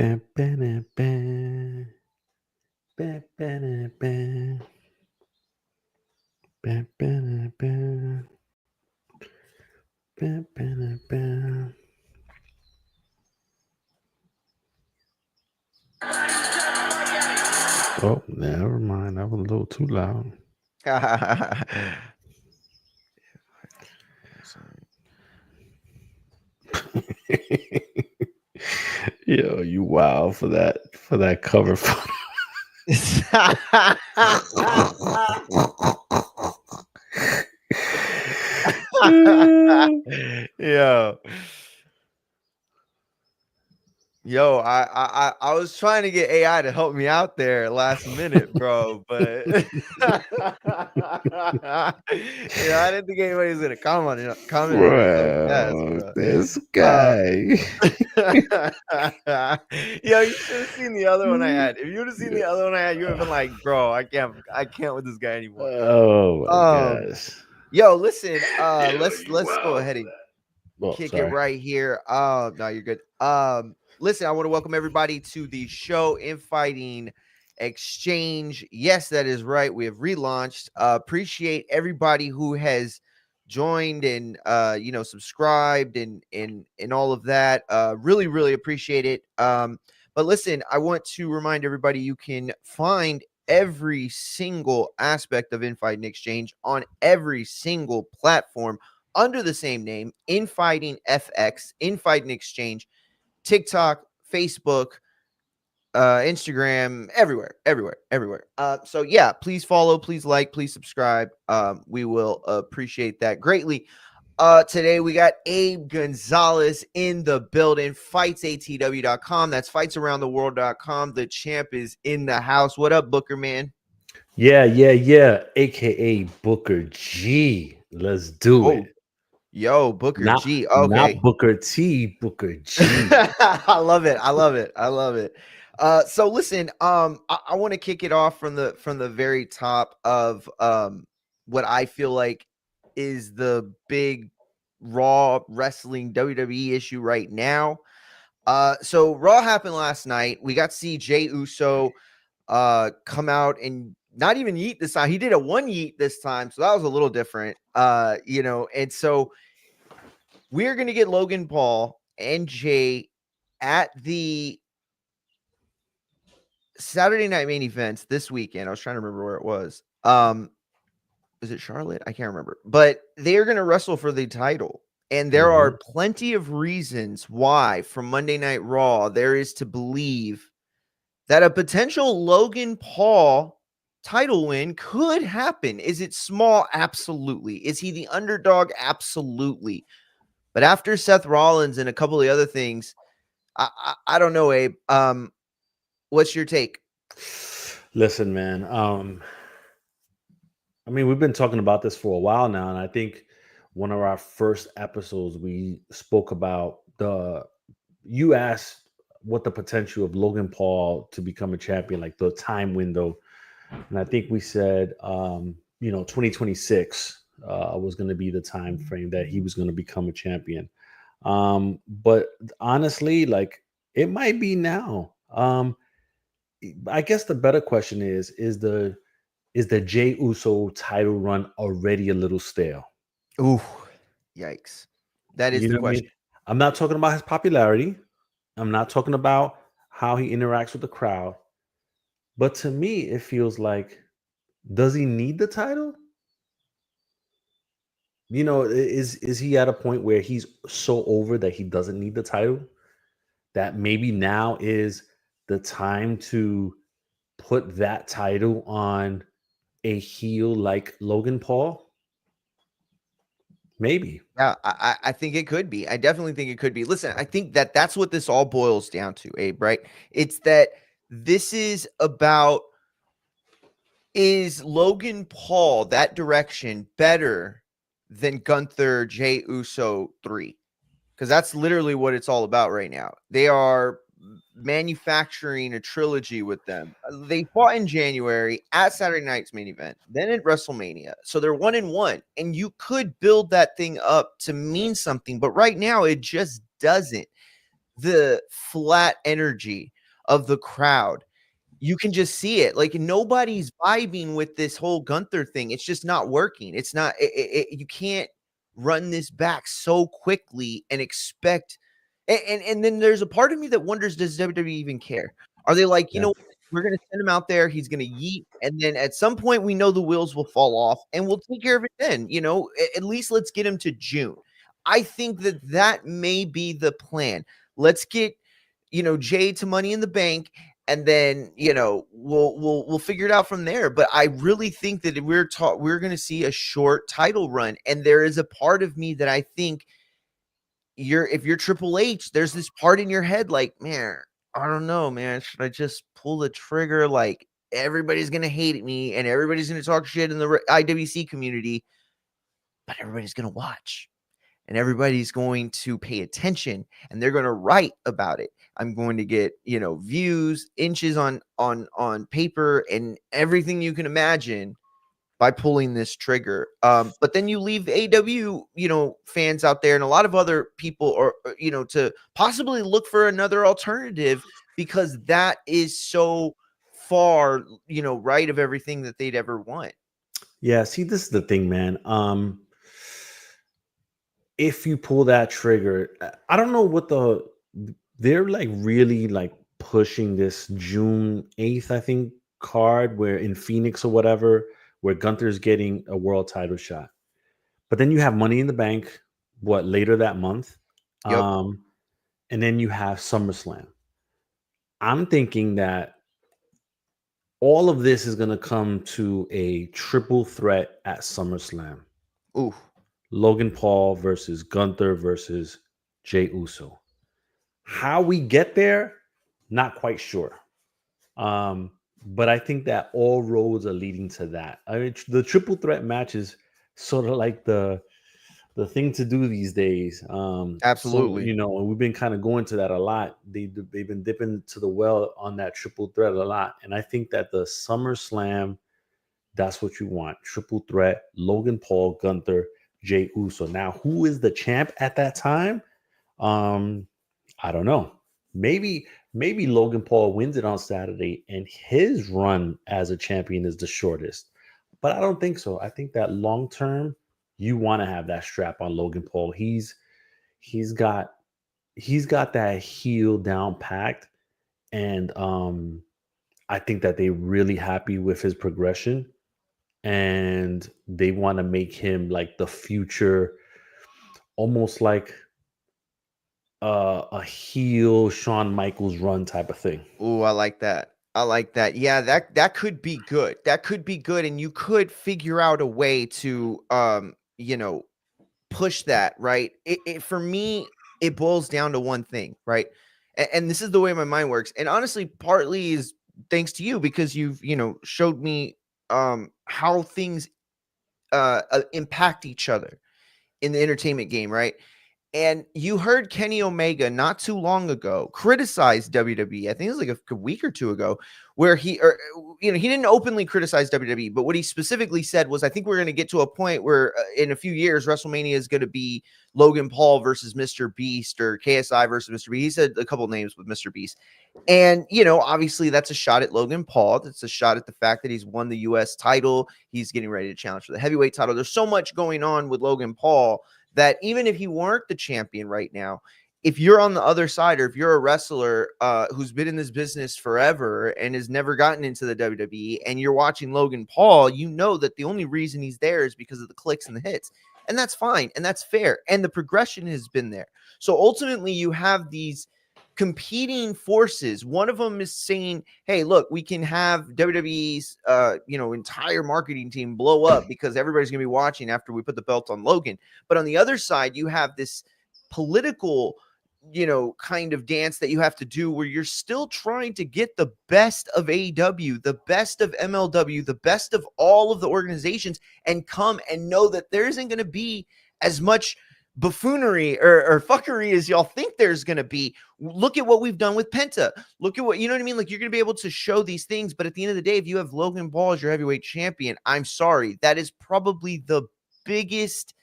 Bam, bam, bam, bam, bam, bam, bam, bam, bam, bam, bam, bam. Oh, never mind. That was a little too loud. Yo, you wow for that cover photo. Yo. Yo, I was trying to get AI to help me out there last minute, bro, but I didn't think anybody was gonna comment on it so fast, Bro, bro. this Uh, guy. Yo, you should have seen the other one I had. If you would have seen the other one I had, you would have been like, bro, I can't with this guy anymore. Oh my Um, gosh. yo, listen, Yo, you let's go wow ahead for and that. Oh, kick it sorry. right here. No, you're good. Listen, I want to welcome everybody to the show Infighting Exchange. Yes, that is right. We have relaunched. Appreciate everybody who has joined and subscribed and all of that. Really appreciate it. But listen, I want to remind everybody you can find every single aspect of Infighting Exchange on every single platform under the same name, Infighting FX, Infighting Exchange, TikTok, Facebook, Instagram, everywhere. So yeah, please follow, please like, please subscribe. We will appreciate that greatly. Today we got Abe Gonzalez in the building, fightsatw.com. That's fightsaroundtheworld.com. The champ is in the house. What up, Booker, man? Yeah. AKA Booker G. Let's do Oh, it. yo, Booker Not G. not Okay. Booker T, Booker G. I love it. I love it. So listen, I want to kick it off from the very top of what I feel like is the big Raw wrestling WWE issue right now. So Raw happened last night. We got to see Jey Uso come out and not even yeet this time. He did a one yeet this time, so that was a little different. And so we're gonna get Logan Paul and Jay at the Saturday night main events this weekend. I was trying to remember where it was. Is it Charlotte? I can't remember. But they're going to wrestle for the title. And there are plenty of reasons why from Monday Night Raw there is to believe that a potential Logan Paul title win could happen. Is it small? Absolutely. Is he the underdog? Absolutely. But after Seth Rollins and a couple of other things, I don't know, Abe. What's your take? Listen, man. I mean, we've been talking about this for a while now, and I think one of our first episodes we spoke about you asked what the potential of Logan Paul to become a champion, like the time window, and I think we said 2026 was going to be the time frame that he was going to become a champion. But honestly, like it might be now. I guess the better question is the Jey Uso title run already a little stale? Ooh, yikes. That is You the know what I question. mean? I'm not talking about his popularity. I'm not talking about how he interacts with the crowd. But to me, it feels like, does he need the title? Is he at a point where he's so over that he doesn't need the title? That maybe now is the time to put that title on a heel like Logan Paul? Maybe. Yeah, I think it could be. I definitely think it could be. Listen, I think that that's what this all boils down to, Abe, right? It's that this is about, is Logan Paul that direction better than Gunther Jey Uso 3? Because that's literally what it's all about right now. They are manufacturing a trilogy with them. They fought in January at Saturday night's main event, then at WrestleMania. So they're 1-1, and you could build that thing up to mean something, but right now it just doesn't. the flat energy of the crowd. You can just see it. Like, nobody's vibing with this whole Gunther thing. It's just not working. It's not. You can't run this back so quickly and expect. And then there's a part of me that wonders: does WWE even care? Are they like, Yeah. we're gonna send him out there. He's gonna yeet, and then at some point we know the wheels will fall off, and we'll take care of it then. At least let's get him to June. I think that may be the plan. Let's get Jay to Money in the Bank, and then we'll figure it out from there. But I really think that we're going to see a short title run, and there is a part of me that I think if you're Triple H, there's this part in your head like, man, I don't know, man, should I just pull the trigger? Like, everybody's going to hate me and everybody's going to talk shit in the IWC community, but everybody's going to watch. And everybody's going to pay attention, and they're going to write about it. I'm going to get, views, inches on paper, and everything you can imagine by pulling this trigger. But then you leave AW, fans out there and a lot of other people, or to possibly look for another alternative, because that is so far, right of everything that they'd ever want. Yeah, see, this is the thing, man. If you pull that trigger, I don't know what they're like really like pushing this June 8th, I think, card where in Phoenix or whatever, where Gunther's getting a world title shot. But then you have Money in the Bank, later that month? Yep. And then you have SummerSlam. I'm thinking that all of this is going to come to a triple threat at SummerSlam. Ooh. Logan Paul versus Gunther versus Jey Uso. How we get there, not quite sure. But I think that all roads are leading to that. I mean, the triple threat match is sort of like the thing to do these days. Absolutely. So, we've been kind of going to that a lot. They've been dipping to the well on that triple threat a lot. And I think that the SummerSlam, that's what you want. Triple threat, Logan Paul, Gunther, Jey Uso. Now, who is the champ at that time? I don't know. Maybe Logan Paul wins it on Saturday and his run as a champion is the shortest. But I don't think so. I think that long term, you want to have that strap on Logan Paul. He's got that heel down packed, and I think that they're really happy with his progression, and they want to make him like the future, almost like a heel Shawn Michaels run type of thing. Ooh, I like that. I like that. Yeah, that could be good. That could be good, and you could figure out a way to push that, right? For me, it boils down to one thing, right? And this is the way my mind works. And honestly, partly is thanks to you, because you've showed me how things impact each other in the entertainment game, right? And you heard Kenny Omega not too long ago criticize WWE. I think it was like a week or two ago, where he didn't openly criticize WWE, but what he specifically said was, I think we're going to get to a point where in a few years, WrestleMania is going to be Logan Paul versus Mr. Beast, or KSI versus Mr. Beast. He said a couple names with Mr. Beast. And, obviously that's a shot at Logan Paul. That's a shot at the fact that he's won the US title. He's getting ready to challenge for the heavyweight title. There's so much going on with Logan Paul that even if he weren't the champion right now, if you're on the other side, or if you're a wrestler who's been in this business forever and has never gotten into the WWE, and you're watching Logan Paul, you know that the only reason he's there is because of the clicks and the hits. And that's fine. And that's fair. And the progression has been there. So ultimately, you have these competing forces. One of them is saying, hey, look, we can have WWE's entire marketing team blow up because everybody's gonna be watching after we put the belt on Logan. But on the other side, you have this political kind of dance that you have to do, where you're still trying to get the best of AEW, the best of MLW, the best of all of the organizations, and come and know that there isn't going to be as much buffoonery or fuckery as y'all think there's going to be. Look at what we've done with Penta. Look at what, you know what I mean? Like, you're going to be able to show these things, but at the end of the day, if you have Logan Paul as your heavyweight champion, I'm sorry, that is probably the biggest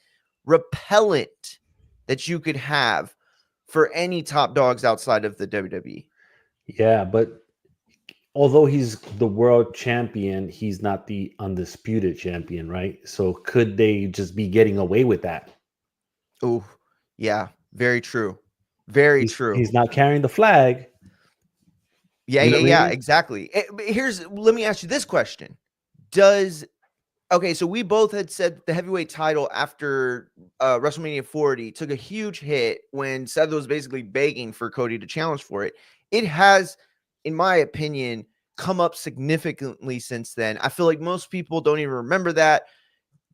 repellent that you could have for any top dogs outside of the WWE. Yeah, but although he's the world champion, he's not the undisputed champion, right? So could they just be getting away with that? Oh, yeah, very true. Very true. He's not carrying the flag. Yeah, You know yeah, what I yeah, mean? exactly. But let me ask you this question. Does Okay, so we both had said the heavyweight title after WrestleMania 40 took a huge hit when Seth was basically begging for Cody to challenge for it. It has, in my opinion, come up significantly since then. I feel like most people don't even remember that.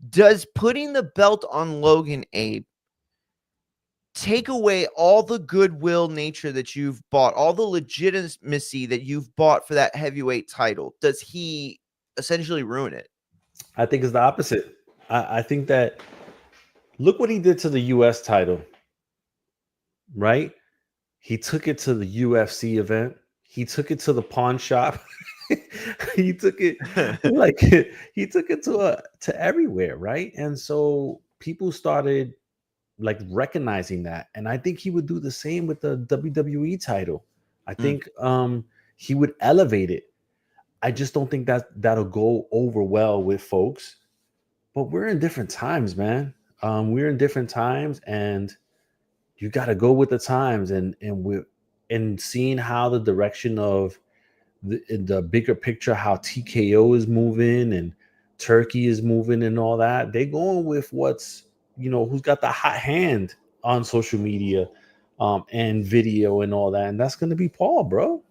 Does putting the belt on Logan, Abe, take away all the goodwill nature that you've bought, all the legitimacy that you've bought for that heavyweight title? Does he essentially ruin it? I think it's the opposite. I think that look what he did to the US title, right? He took it to the UFC event. He took it to the pawn shop. he took it like he took it to everywhere, right? And so people started like recognizing that, and I think he would do the same with the WWE title. I Mm. think he would elevate it. I just don't think that that'll go over well with folks. But we're in different times, man. We're in different times, and you got to go with the times. And seeing how the direction of the bigger picture, how TKO is moving and Turkey is moving and all that. They going with what's who's got the hot hand on social media, and video and all that, and that's gonna be Paul, bro.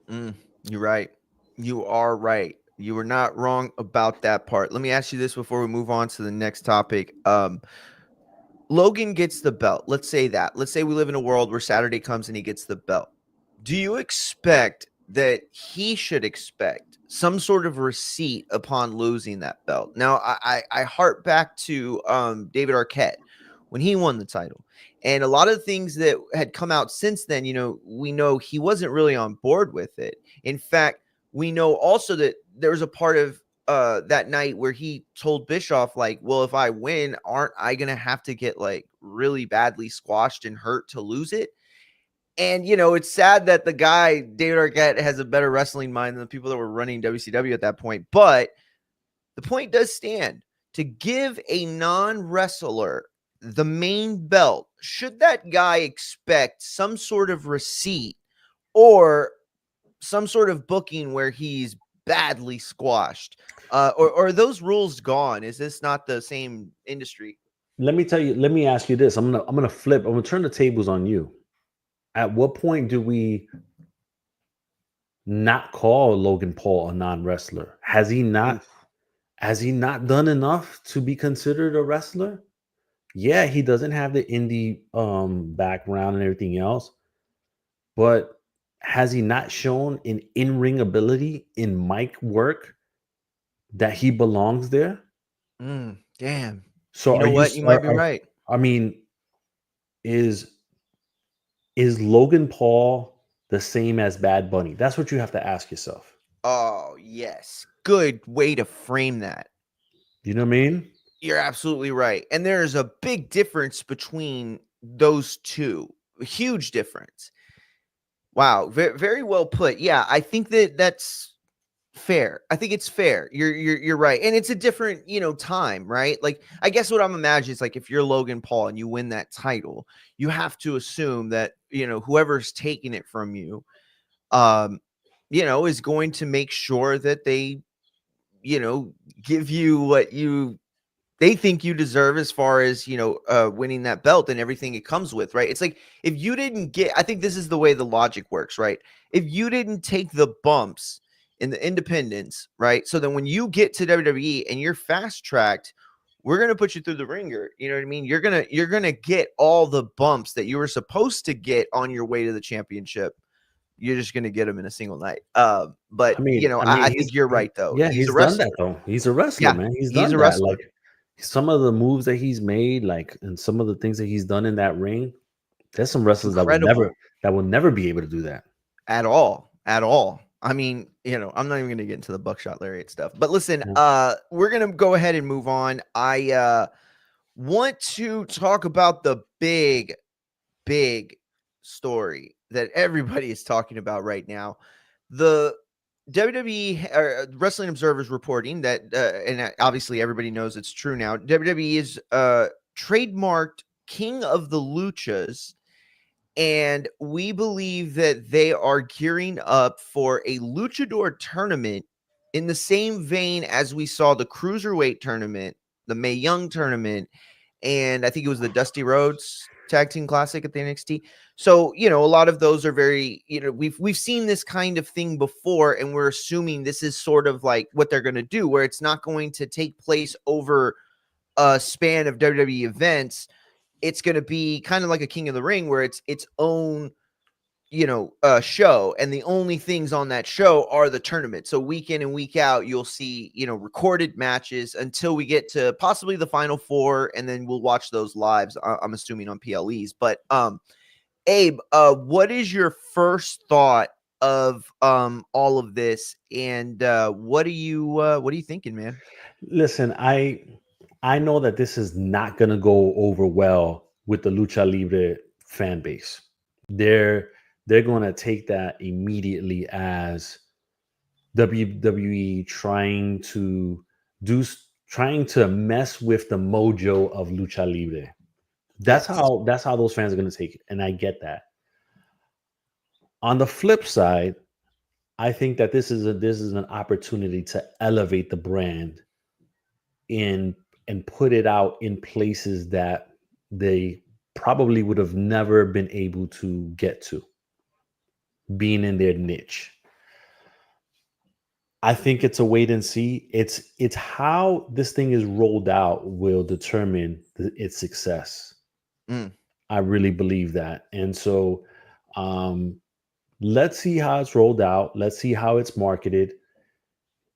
You're right. You are right. You were not wrong about that part. Let me ask you this before we move on to the next topic. Logan gets the belt. Let's say that. Let's say we live in a world where Saturday comes and he gets the belt. Do you expect that he should expect some sort of receipt upon losing that belt? Now, I harp back to David Arquette when he won the title. And a lot of things that had come out since then, we know he wasn't really on board with it. In fact, we know also that there was a part of that night where he told Bischoff, like, well, if I win, aren't I gonna have to get like really badly squashed and hurt to lose it? And it's sad that the guy David Arquette has a better wrestling mind than the people that were running WCW at that point. But the point does stand: to give a non-wrestler the main belt, should that guy expect some sort of receipt or some sort of booking where he's badly squashed? Or are those rules gone? Is this not the same industry? Let me ask you this. I'm gonna turn the tables on you. At what point do we not call Logan Paul a non-wrestler? Oof. Has he not done enough to be considered a wrestler? Yeah, he doesn't have the indie background and everything else, but has he not shown an in-ring ability in mic work that he belongs there? Damn. So You know what? You might be right. I mean, is Logan Paul the same as Bad Bunny? That's what you have to ask yourself. Oh, yes. Good way to frame that. You know what I mean? You're absolutely right. And there's a big difference between those two. A huge difference. Wow. Very, very well put. Yeah, I think that's fair. I think it's fair. You're right. And it's a different, time, right? Like, I guess what I'm imagining is like if you're Logan Paul and you win that title, you have to assume that, whoever's taking it from you, is going to make sure that they, give you what they think you deserve as far as, winning that belt and everything it comes with, right? It's like if you didn't I think this is the way the logic works, right? If you didn't take the bumps in the independents, right? So then when you get to WWE and you're fast tracked, we're going to put you through the ringer. You know what I mean? You're going to get all the bumps that you were supposed to get on your way to the championship. You're just going to get them in a single night. But I think you're right though. Yeah, He's a he's done wrestler. that though. He's a wrestler, Yeah, man. He's he's done a that. wrestler. Like some of the moves that he's made, like and some of the things that he's done in that ring, there's some wrestlers Incredible. that will never be able to do that. At all. I mean, I'm not even going to get into the buckshot lariat stuff. But listen, Yeah. we're going to go ahead and move on. I want to talk about the big story that everybody is talking about right now. The WWE Wrestling Observer's reporting that, and obviously everybody knows it's true now. WWE is trademarked King of the Luchas, and we believe that they are gearing up for a luchador tournament in the same vein as we saw the cruiserweight tournament, the Mae Young tournament, and I think it was the Dusty Rhodes Tag Team Classic at the NXT. So, a lot of those are very, we've seen this kind of thing before, and we're assuming this is sort of like what they're going to do, where it's not going to take place over a span of WWE events. It's going to be kind of like a King of the Ring, where it's its own show, and the only things on that show are the tournament. So week in and week out, you'll see, recorded matches until we get to possibly the final four, and then we'll watch those lives, I'm assuming, on PLEs. But Abe, what is your first thought of all of this, and what are you thinking, man? Listen, I know that this is not going to go over well with the Lucha Libre fan base. They're going to take that immediately as WWE trying to mess with the mojo of Lucha Libre. That's how those fans are going to take it, and I get that. On the flip side, I think that this is an opportunity to elevate the brand and put it out in places that they probably would have never been able to get to, being in their niche. I think it's a wait and see. It's how this thing is rolled out will determine its success. I really believe that. And so let's see how it's rolled out. Let's see how it's marketed.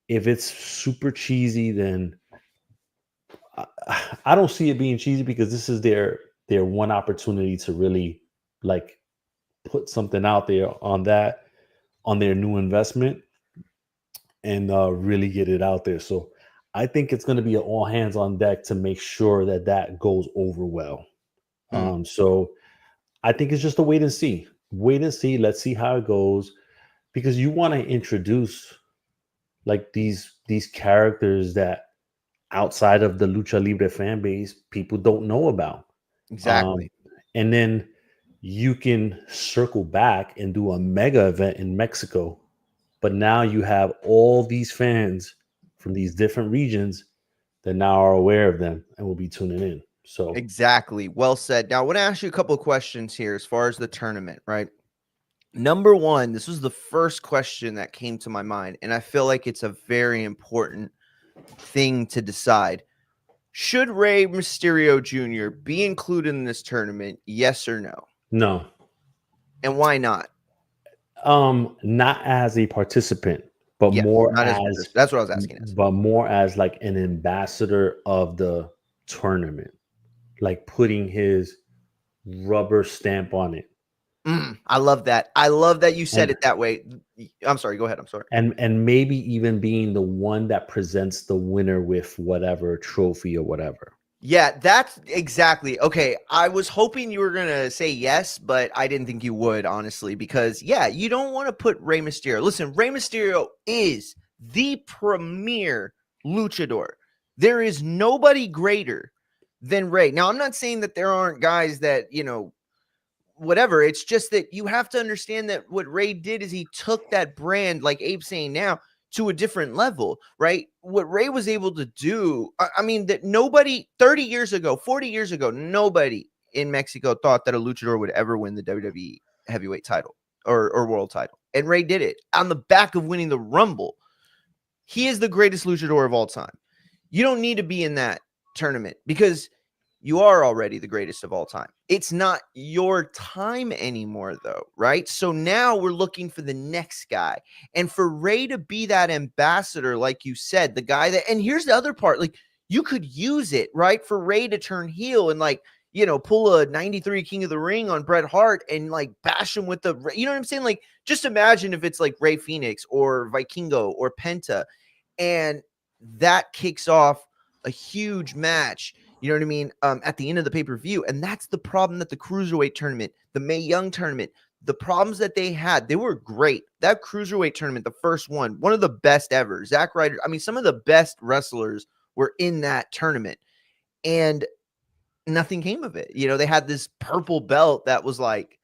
If it's super cheesy, then I don't see it being cheesy, because this is their one opportunity to really like put something out there on their new investment, and really get it out there. So I think it's going to be an all hands on deck to make sure that goes over well. So I think it's just a wait and see. Let's see how it goes, because you want to introduce like these characters that outside of the Lucha Libre fan base, people don't know about. Exactly. And then you can circle back and do a mega event in Mexico. But now you have all these fans from these different regions that now are aware of them and will be tuning in. So exactly. Well said. Now, I want to ask you a couple of questions here as far as the tournament, right? Number one, this was the first question that came to my mind, and I feel like it's a very important thing to decide. Should Rey Mysterio Jr. be included in this tournament? Yes or no? No. And why not? Not as a participant, but Yes, more not as that's what I was asking. But more as like an ambassador of the tournament, like putting his rubber stamp on it. I love that. I love that you said it that way. I'm sorry. Go ahead. I'm sorry. And maybe even being the one that presents the winner with whatever trophy or whatever. Yeah, that's exactly. Okay, I was hoping you were going to say yes, but I didn't think you would, honestly, because, yeah, you don't want to put Rey Mysterio. Listen, Rey Mysterio is the premier luchador. There is nobody greater than Rey. Now, I'm not saying that there aren't guys that, whatever. It's just that you have to understand that what Rey did is he took that brand, like Abe's saying now, to a different level, right? What Rey was able to do, I mean, that nobody 30 years ago, 40 years ago, nobody in Mexico thought that a luchador would ever win the WWE heavyweight title or world title. And Rey did it on the back of winning the Rumble. He is the greatest luchador of all time. You don't need to be in that tournament because you are already the greatest of all time. It's not your time anymore, though, right? So now we're looking for the next guy. And for Rey to be that ambassador, like you said, the guy that, and here's the other part, like you could use it, right? For Rey to turn heel and like, pull a 93 King of the Ring on Bret Hart and like bash him with the, you know what I'm saying? Like, just imagine if it's like Rey Fenix or Vikingo or Penta, and that kicks off a huge match. You know what I mean? At the end of the pay-per-view. And that's the problem that the Cruiserweight tournament, the Mae Young tournament, the problems that they had, they were great. That Cruiserweight tournament, the first one of the best ever. Zack Ryder, I mean, some of the best wrestlers were in that tournament. And nothing came of it. You know, they had this purple belt that was like,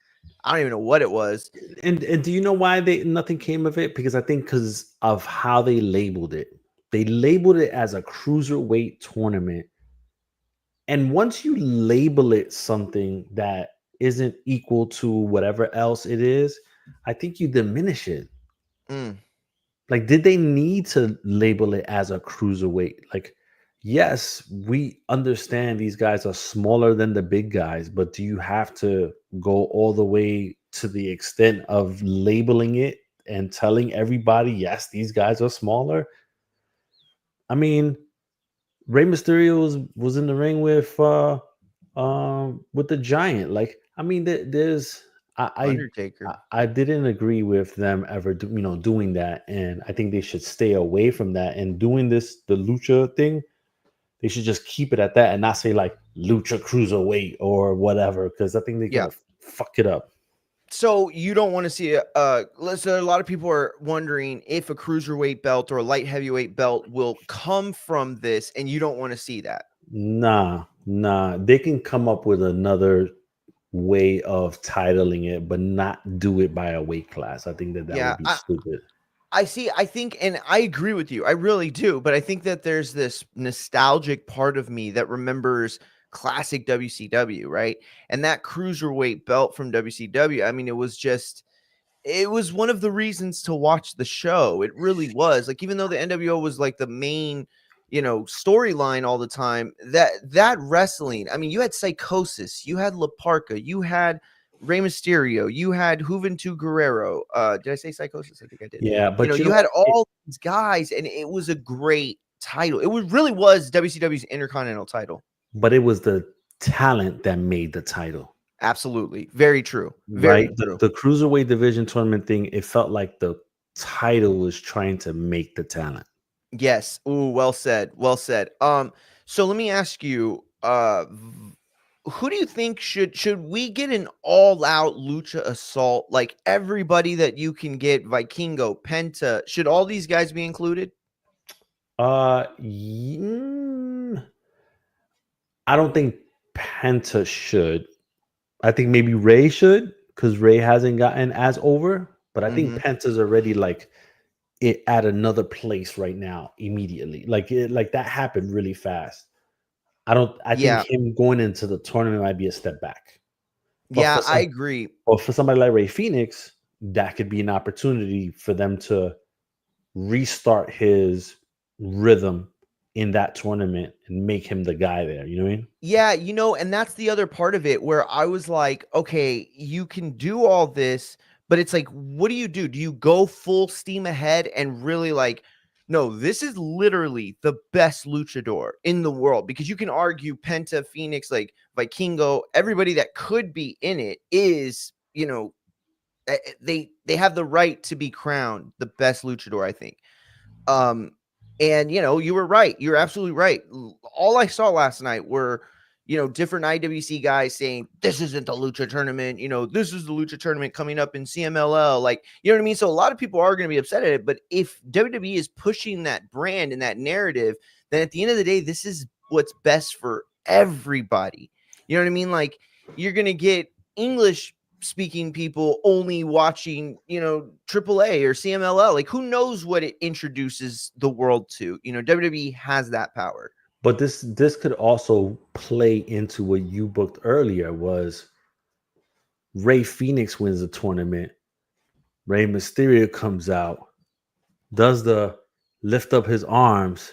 I don't even know what it was. And do you know why nothing came of it? Because I think because of how they labeled it. They labeled it as a cruiserweight tournament. And once you label it something that isn't equal to whatever else it is, I think you diminish it. Mm. Like, did they need to label it as a cruiserweight? Like, yes, we understand these guys are smaller than the big guys, but do you have to go all the way to the extent of labeling it and telling everybody, yes, these guys are smaller? I mean, Rey Mysterio was in the ring with the Giant. Like, I mean, there's Undertaker. I didn't agree with them ever doing that, and I think they should stay away from that. And doing the Lucha thing, they should just keep it at that and not say like Lucha Cruiserweight or whatever, because I think they're Yeah. gonna fuck it up. So you don't want to see listen, a lot of people are wondering if a cruiserweight belt or a light heavyweight belt will come from this, and you don't want to see that. Nah. They can come up with another way of titling it, but not do it by a weight class. I think that Yeah, would be stupid. I see. I think, and I agree with you. I really do. But I think that there's this nostalgic part of me that remembers classic WCW, right? And that cruiserweight belt from WCW. I mean, it was one of the reasons to watch the show. It really was. Like, even though the NWO was like the main, storyline all the time, that wrestling, I mean, you had Psychosis, you had La Parka, you had Rey Mysterio, you had Juventud Guerrero. Did I say Psychosis? I think I did. Yeah, but you know You had what? all these guys, and it was a great title. Really was WCW's Intercontinental title. But it was the talent that made the title, Absolutely. Very true. right? Very true. The cruiserweight division tournament thing, it felt like the title was trying to make the talent. Yes. Ooh, well said. Well said. So let me ask you, who do you think should we get an all-out lucha assault? Like everybody that you can get, Vikingo, Penta, should all these guys be included? I don't think Penta should. I think maybe Ray should, because Ray hasn't gotten as over. But I think Mm-hmm. Penta's already like it at another place right now immediately. Like that happened really fast. I think Yeah. him going into the tournament might be a step back. But Yeah, I agree. for somebody like Ray Phoenix, that could be an opportunity for them to restart his rhythm in that tournament and make him the guy there. You know what I mean? Yeah, and that's the other part of it where I was like, okay, you can do all this, but it's like, what do you do? Do you go full steam ahead and really like, no, this is literally the best luchador in the world? Because you can argue Penta, Phoenix, like Vikingo, everybody that could be in it is, they have the right to be crowned the best luchador, I think. And you were right. You're absolutely right. All I saw last night were, different IWC guys saying this isn't the lucha tournament. This is the lucha tournament coming up in CMLL. Like, you know what I mean? So a lot of people are going to be upset at it. But if WWE is pushing that brand and that narrative, then at the end of the day, this is what's best for everybody. You know what I mean? Like, you're going to get English speaking people only watching, AAA or CMLL. Like, who knows what it introduces the world to? WWE has that power. But this could also play into what you booked earlier was Ray Phoenix wins the tournament. Ray Mysterio comes out, does the lift up his arms,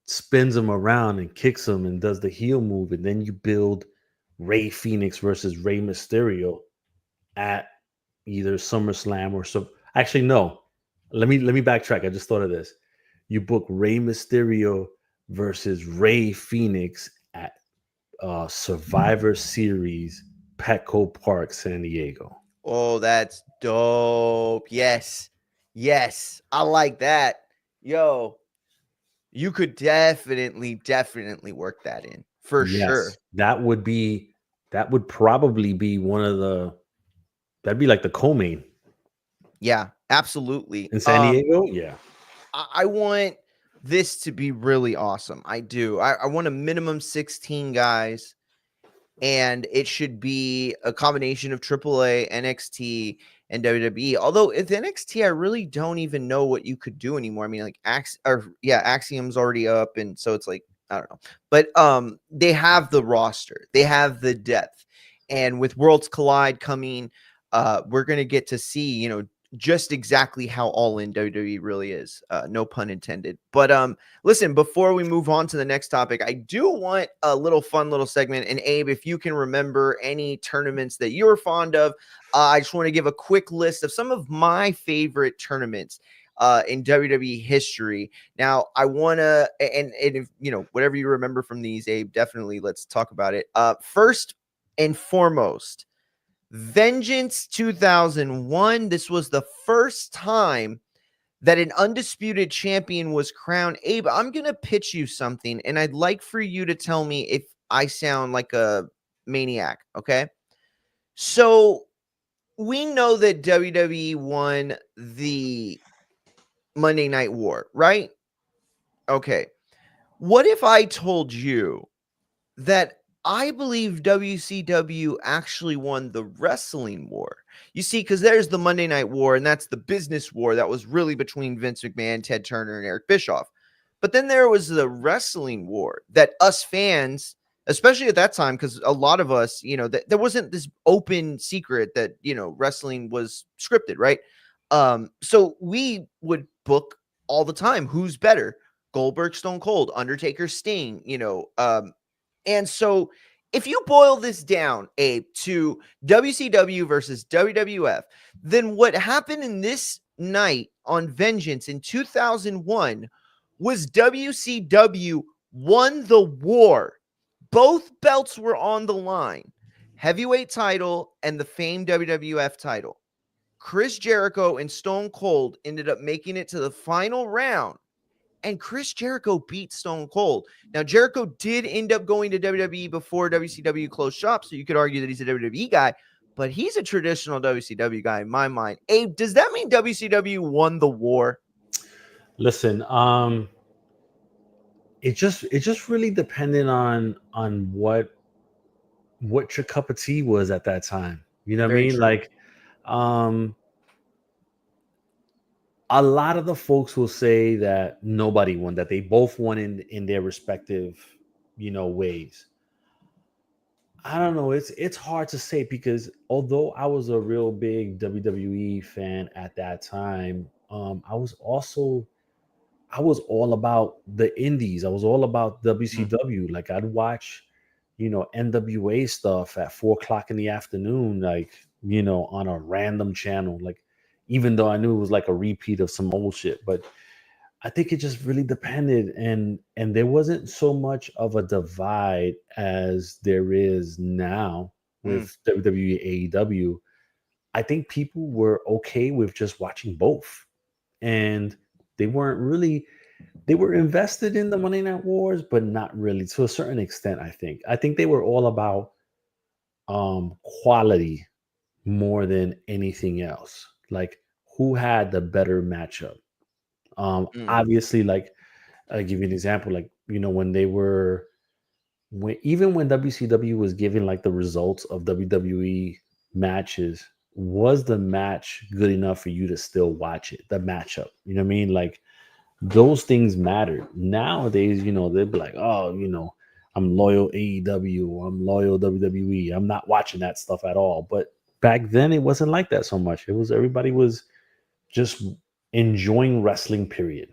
spins him around and kicks him and does the heel move, and then you build Ray Phoenix versus Ray Mysterio at either SummerSlam or some. Actually, no. Let me backtrack. I just thought of this. You book Ray Mysterio versus Ray Phoenix at Survivor Series, Petco Park, San Diego. Oh, that's dope. Yes. Yes. I like that. Yo, you could definitely work that in. for Yes, sure. that would probably be that'd be like the co-main Yeah, absolutely. in San Diego. Yeah. I want this to be really awesome. I do. I want a minimum 16 guys, and it should be a combination of AAA, NXT, and WWE. Although with NXT, I really don't even know what you could do anymore. I mean, like Axiom's already up, and so it's like I don't know. But they have the roster, they have the depth, and with Worlds Collide coming, we're gonna get to see just exactly how all in WWE really is. No pun intended. But listen, before we move on to the next topic, I do want a little fun little segment. And Abe, if you can remember any tournaments that you're fond of, I just want to give a quick list of some of my favorite tournaments in WWE history. Now, I want to, and if whatever you remember from these, Abe, definitely let's talk about it. First and foremost, Vengeance 2001. This was the first time that an undisputed champion was crowned. Abe, I'm going to pitch you something, and I'd like for you to tell me if I sound like a maniac, okay? So we know that WWE won the Monday Night War, right? Okay. What if I told you that I believe WCW actually won the wrestling war? You see, because there's the Monday Night War, and that's the business war that was really between Vince McMahon, Ted Turner, and Eric Bischoff. But then there was the wrestling war that us fans, especially at that time, because a lot of us, there wasn't this open secret that, wrestling was scripted, right? So we would book all the time. Who's better? Goldberg, Stone Cold, Undertaker, Sting, and so if you boil this down, Abe, to WCW versus WWF, then what happened in this night on Vengeance in 2001 was WCW won the war. Both belts were on the line. Heavyweight title and the famed WWF title. Chris Jericho and Stone Cold ended up making it to the final round, and Chris Jericho beat Stone Cold. Now, Jericho did end up going to WWE before WCW closed shop, so you could argue that he's a WWE guy, but he's a traditional WCW guy in my mind. Abe, does that mean WCW won the war? Listen, it just really depended on what your cup of tea was at that time. You know what I Very mean? true. Like, um, a lot of the folks will say that nobody won, that they both won in their respective, ways. I don't know. It's hard to say because although I was a real big WWE fan at that time, I was all about the indies. I was all about Mm, WCW. Like I'd watch, NWA stuff at 4 o'clock in the afternoon, like, on a random channel. Like, even though I knew it was like a repeat of some old shit. But I think it just really depended, and there wasn't so much of a divide as there is now mm, with WWE AEW. I think people were okay with just watching both, and they weren't really they were invested in the Monday Night Wars, but not really to a certain extent. I think they were all about quality more than anything else. Like who had the better matchup. mm, Obviously, like I'll give you an example. Like when they were when WCW was giving like the results of WWE matches, was the match good enough for you to still watch it? The matchup, you know what I mean? Like those things matter. Nowadays, they'd be like, oh, I'm loyal AEW, I'm loyal WWE. I'm not watching that stuff at all. But back then it wasn't like that so much. It was everybody was just enjoying wrestling, period.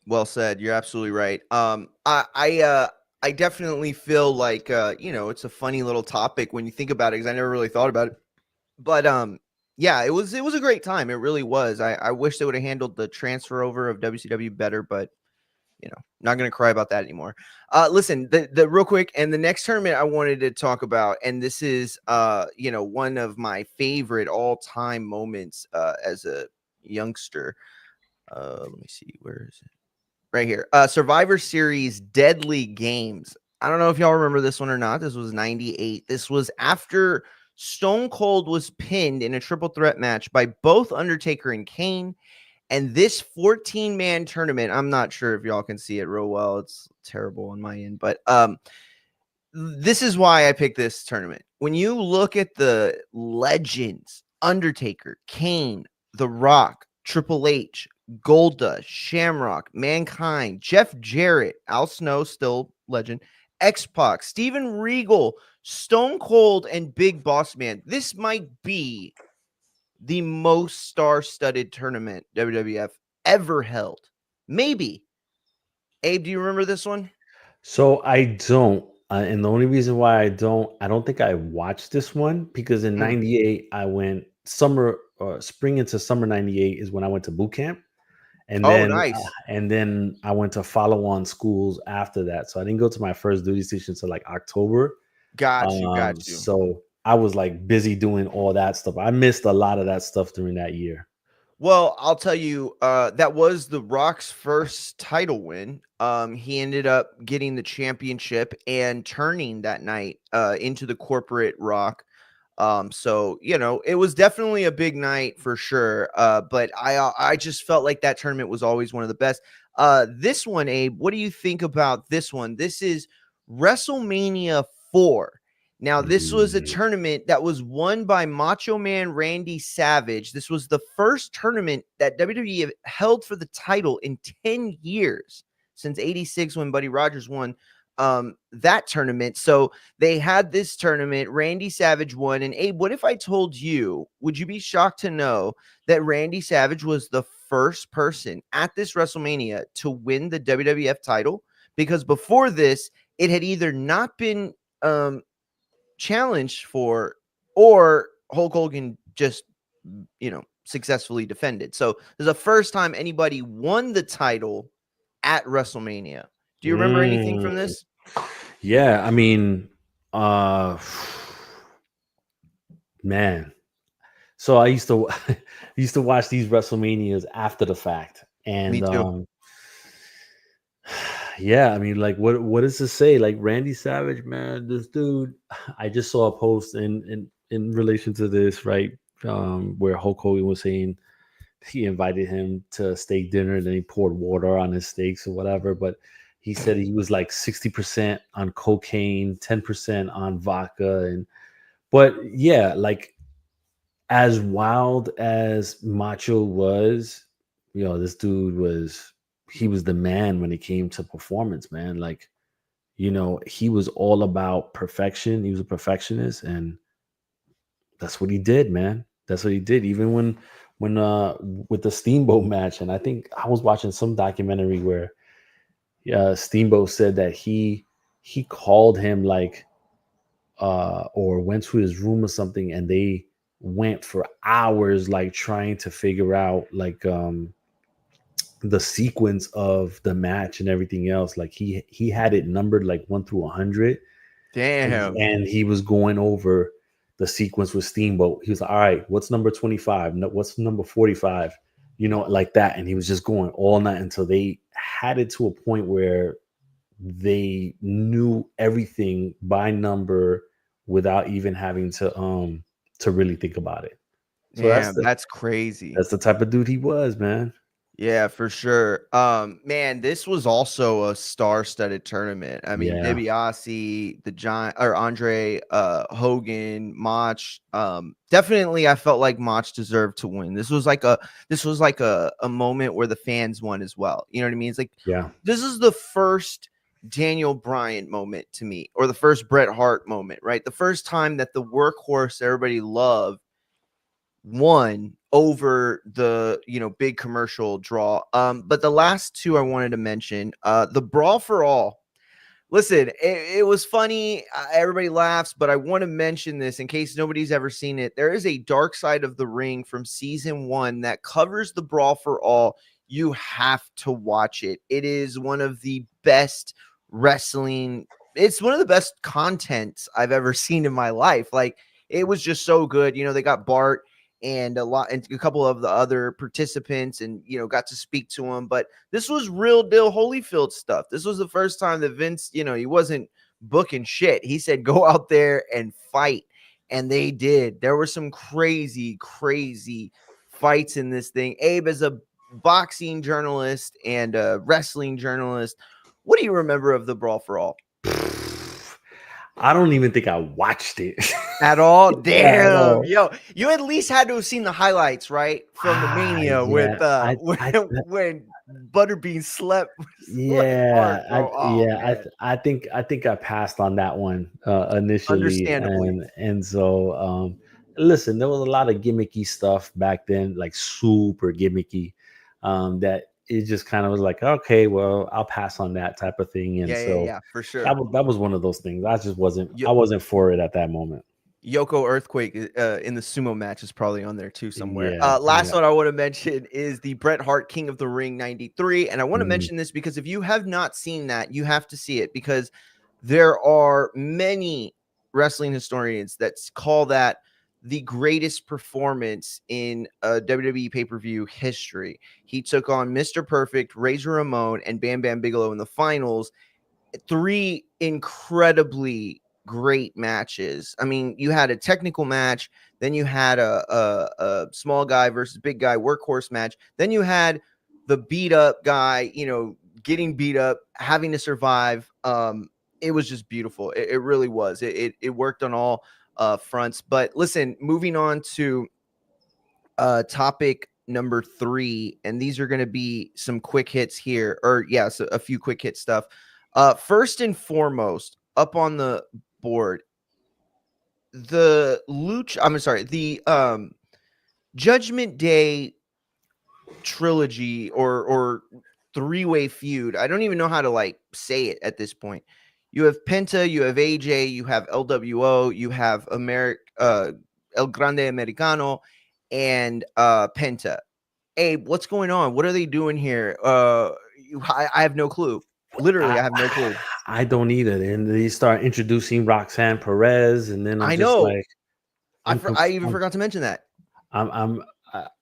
well said. You're absolutely right. I definitely feel like it's a funny little topic when you think about it, because I never really thought about it. But yeah, it was a great time. It really was. I wish they would have handled the transfer over of WCW better, but not gonna cry about that anymore. Listen, the real quick, and the next tournament I wanted to talk about, and this is one of my favorite all-time moments as a youngster. Let me see, where is it? Right here. Survivor Series Deadly Games. I don't know if y'all remember this one or not. This was 98. This was after Stone Cold was pinned in a triple threat match by both Undertaker and Kane. And this 14-man tournament, I'm not sure if y'all can see it real well. It's terrible on my end, but this is why I picked this tournament. When you look at the legends, Undertaker, Kane, The Rock, Triple H, Goldust, Shamrock, Mankind, Jeff Jarrett, Al Snow, still legend, X-Pac, Steven Regal, Stone Cold, and Big Boss Man. This might be the most star-studded tournament WWF ever held. Maybe. Abe, do you remember this one? So I don't. And the only reason why I don't think I watched this one because in Mm. '98 I went summer, spring into summer '98 is when I went to boot camp, Oh, nice. and then I went to follow on schools after that. So I didn't go to my first duty station until like October. Got you. Got you. So I was like busy doing all that stuff. I missed a lot of that stuff during that year. Well, I'll tell you, that was The Rock's first title win. He ended up getting the championship and turning that night into the corporate Rock. So it was definitely a big night for sure. But I just felt like that tournament was always one of the best. This one, Abe, what do you think about this one? This is WrestleMania 4. Now, this was a Mm. tournament that was won by Macho Man Randy Savage. This was the first tournament that WWE held for the title in 10 years since 86 when Buddy Rogers won that tournament. So they had this tournament. Randy Savage won. And Abe, what if I told you, would you be shocked to know that Randy Savage was the first person at this WrestleMania to win the WWF title? Because before this, it had either not been challenged for, or Hulk Hogan just successfully defended. So this is the first time anybody won the title at WrestleMania. Do you remember anything Mm. from this? Yeah, I mean, uh, man. So I used to used to watch these WrestleManias after the fact, Me and too. yeah, I mean, like, what does this say? Like Randy Savage, man, this dude. I just saw a post in relation to this, right? Where Hulk Hogan was saying he invited him to steak dinner, and then he poured water on his steaks or whatever. But he said he was like 60% on cocaine, 10% on vodka, and but yeah, like as wild as Macho was, this dude was he was the man when it came to performance, man. Like, he was all about perfection. He was a perfectionist, and that's what he did, man. That's what he did. Even when with the Steamboat match, and I think I was watching some documentary where Steamboat said that he called him like or went to his room or something, and they went for hours like trying to figure out like the sequence of the match and everything else. Like he had it numbered like 1 through 100, Damn. and he was going over the sequence with Steamboat. He was like, all right, what's number 25? No, what's number 45? Like that. And he was just going all night until they had it to a point where they knew everything by number without even having to really think about it. So Damn, that's crazy. that's the type of dude he was, man. Yeah, for sure. Man, this was also a star-studded tournament. I mean, Yeah. DiBiase, the Giant or Andre, Hogan, Mach. Definitely I felt like Mach deserved to win. This was like a moment where the fans won as well. You know what I mean? It's like Yeah. this is the first Daniel Bryan moment to me, or the first Bret Hart moment, right? The first time that the workhorse everybody loved won over the big commercial draw. But the last two I wanted to mention, the Brawl for All. Listen, it was funny. Everybody laughs, but I want to mention this in case nobody's ever seen it. There is a Dark Side of the Ring from season 1 that covers the Brawl for All. You have to watch it. It is one of the best wrestling. It's one of the best contents I've ever seen in my life. Like, it was just so good. They got Bart and a couple of the other participants, and got to speak to him. But this was real deal Holyfield stuff. This was the first time that Vince, he wasn't booking shit. He said, go out there and fight. And they did. There were some crazy, crazy fights in this thing. Abe, as a boxing journalist and a wrestling journalist, what do you remember of the Brawl for All? I don't even think I watched it At all? at Damn. all. Yo, you at least had to have seen the highlights, right? From the Mania Yeah, with when Butterbean slept hard, yeah, bro. Oh man. I think I passed on that one initially, Understandably. and so listen, there was a lot of gimmicky stuff back then, like super gimmicky, that it just kind of was like, okay, well, I'll pass on that type of thing, and so Yeah, for sure. that was one of those things. I wasn't for it at that moment. Yoko Earthquake in the sumo match is probably on there too somewhere. Yeah, Last yeah. one I want to mention is the Bret Hart King of the Ring 93. And I want to Mhm. mention this because if you have not seen that, you have to see it, because there are many wrestling historians that call that the greatest performance in WWE pay-per-view history. He took on Mr. Perfect, Razor Ramon, and Bam Bam Bigelow in the finals. Three incredibly great matches. I mean, you had a technical match, then you had a small guy versus big guy workhorse match, then you had the beat up guy, getting beat up, having to survive. It was just beautiful. It really was. It worked on all fronts. But listen, moving on to topic number 3, and these are going to be some quick hits here, or so a few quick hit stuff. First and foremost, up on the board, the Judgment Day trilogy or three-way feud. I don't even know how to say it at this point. You have Penta, you have AJ, you have LWO, you have El Grande Americano, and Penta. Abe, what's going on? What are they doing here? I have no clue. Literally, I have no clue. I don't either. And they start introducing Roxanne Perez, and then I'm I just know. like, I even forgot to mention that. I'm I'm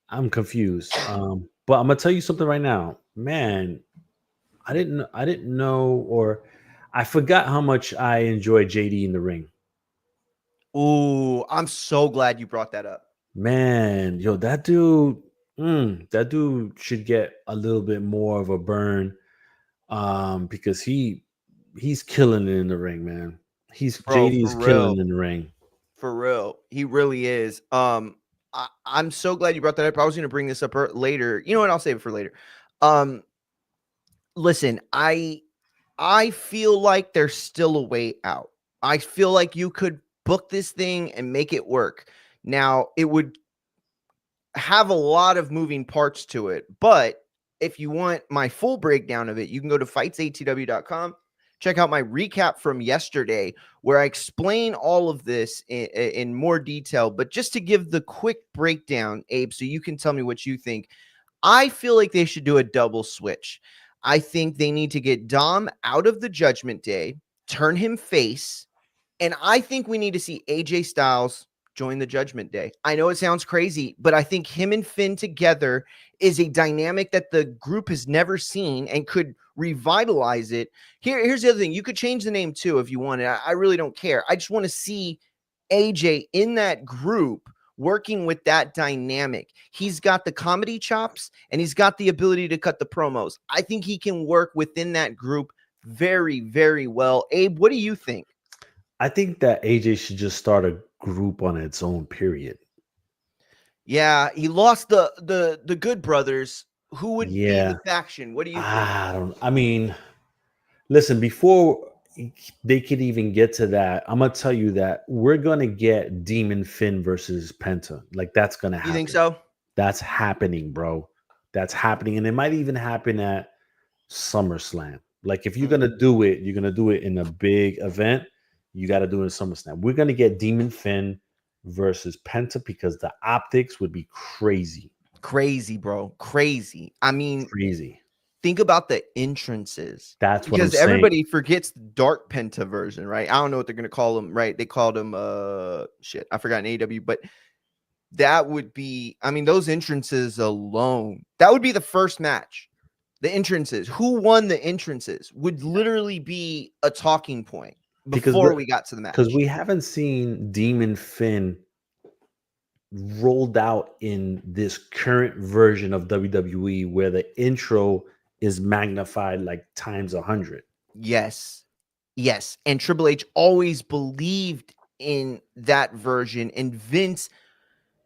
I'm confused. But I'm gonna tell you something right now, man. I didn't know, or I forgot how much I enjoy JD in the ring. Ooh, I'm so glad you brought that up. Man, yo, that dude should get a little bit more of a burn, because he's killing it in the ring, man. Bro, JD is killing in the ring. for real. He really is. I'm so glad you brought that up. I was going to bring this up later. You know what? I'll save it for later. Listen, I feel like there's still a way out. I feel like you could book this thing and make it work. Now, it would have a lot of moving parts to it, but if you want my full breakdown of it, you can go to fightsatw.com. Check out my recap from yesterday where I explain all of this in more detail. But just to give the quick breakdown, Abe, so you can tell me what you think, I feel like they should do a double switch. I think they need to get Dom out of the Judgment Day, turn him face, and I think we need to see AJ Styles join the Judgment Day. I know it sounds crazy, but I think him and Finn together is a dynamic that the group has never seen and could revitalize it. Here's the other thing. You could change the name too if you wanted. I really don't care. I just want to see AJ in that group working with that dynamic. He's got the comedy chops and he's got the ability to cut the promos. I think he can work within that group very, very well. Abe, what do you think? I think that AJ should just start a group on its own, period. Yeah, he lost the Good Brothers. Who would be Yeah. the faction? What do you think? I mean, listen, before they could even get to that, I'm gonna tell you that we're gonna get Demon Finn versus Penta. Like, that's gonna You think happen. so? That's happening, bro. That's happening. And it might even happen at SummerSlam. Like, if you're gonna do it, you're gonna do it in a big event. You got to do it in SummerSlam. We're gonna get Demon Finn versus Penta because the optics would be crazy. Crazy, bro. Crazy. I mean, Crazy. think about the entrances, That's what I'm because saying. everybody forgets the Dark Penta version, right? I don't know what they're gonna call him, right? They called him shit. I forgot in AEW, but that would be, I mean, those entrances alone, that would be the first match. The entrances, who won the entrances would literally be a talking point. because before we got to the match. we haven't seen Demon Finn rolled out in this current version of WWE where the intro is magnified like times 100. Yes. Yes. And Triple H always believed in that version. And Vince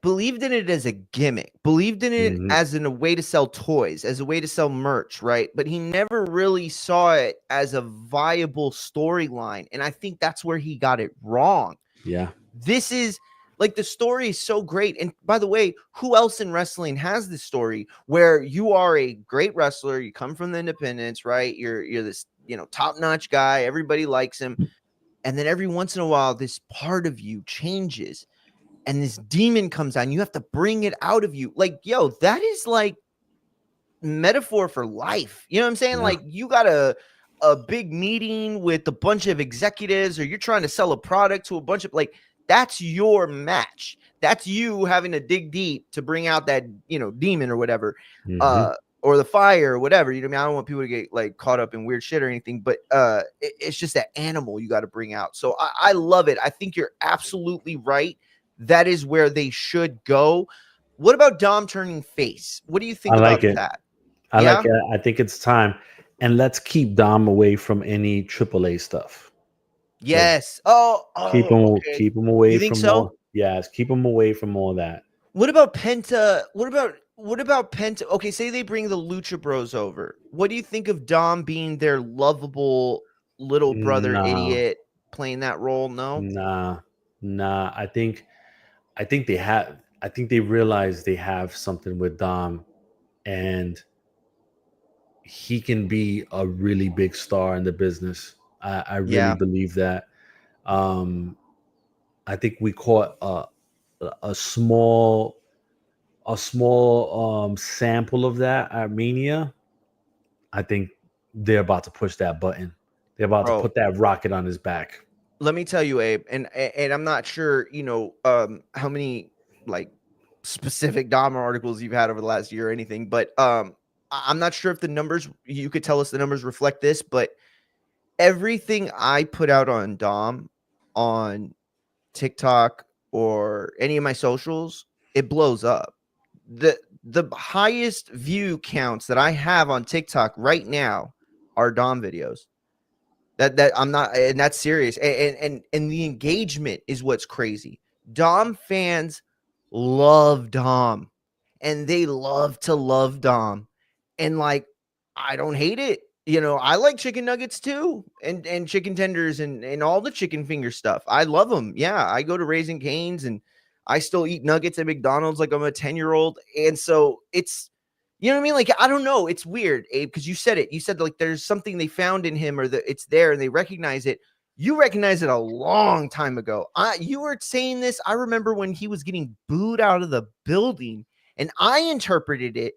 believed in it as a gimmick, believed in it Mhm. as a way to sell toys, as a way to sell merch, right? But he never really saw it as a viable storyline. And I think that's where he got it wrong. Yeah. This is like the story is so great. And by the way, who else in wrestling has this story where you are a great wrestler, you come from the independents, right? You're this, top-notch guy, everybody likes him. And then every once in a while, this part of you changes and this demon comes out and you have to bring it out of you. Like, yo, that is like metaphor for life. You know what I'm saying? Yeah. Like you got a big meeting with a bunch of executives, or you're trying to sell a product to a bunch of like that's your match. That's you having to dig deep to bring out that, demon or whatever. Mhm. Or the fire or whatever. You know what I mean? I don't want people to get like caught up in weird shit or anything, but it's just that animal you got to bring out. So I love it. I think you're absolutely right. That is where they should go. What about Dom turning face? What do you I think like about it. that? I like Yeah? it. I think it's time. And let's keep Dom away from any AAA stuff. Let's Yes. Oh, okay. keep him away You think from all. so? Yes, keep him away from all that. What about Penta? What about Penta? Okay, say they bring the Lucha Bros over. What do you think of Dom being their lovable little brother Nah, idiot playing that role? No? nah, nah. I think they have. I think they realize they have something with Dom, and he can be a really big star in the business. I really Yeah. believe that. Um, I think we caught a small sample of that at Mania. I think they're about to push that button. They're about to Bro, put that rocket on his back. let me tell you, Abe, and I'm not sure, how many like specific Dom articles you've had over the last year or anything, but I'm not sure if the numbers you could tell us the numbers reflect this, but everything I put out on Dom on TikTok or any of my socials, it blows up. The highest view counts that I have on TikTok right now are Dom videos. That I'm not, and that's serious. And the engagement is what's crazy. Dom fans love Dom, and they love to love Dom, and like I don't hate it. I like chicken nuggets too, and chicken tenders and all the chicken finger stuff. I love them. Yeah, I go to Raising Cane's and I still eat nuggets at McDonald's like I'm a 10-year-old, and so it's you know what I mean? Like, I don't know. It's weird, Abe, because you said it. You said like there's something they found in him or that it's there and they recognize it. You recognized it a long time ago. You were saying this. I remember when he was getting booed out of the building, and I interpreted it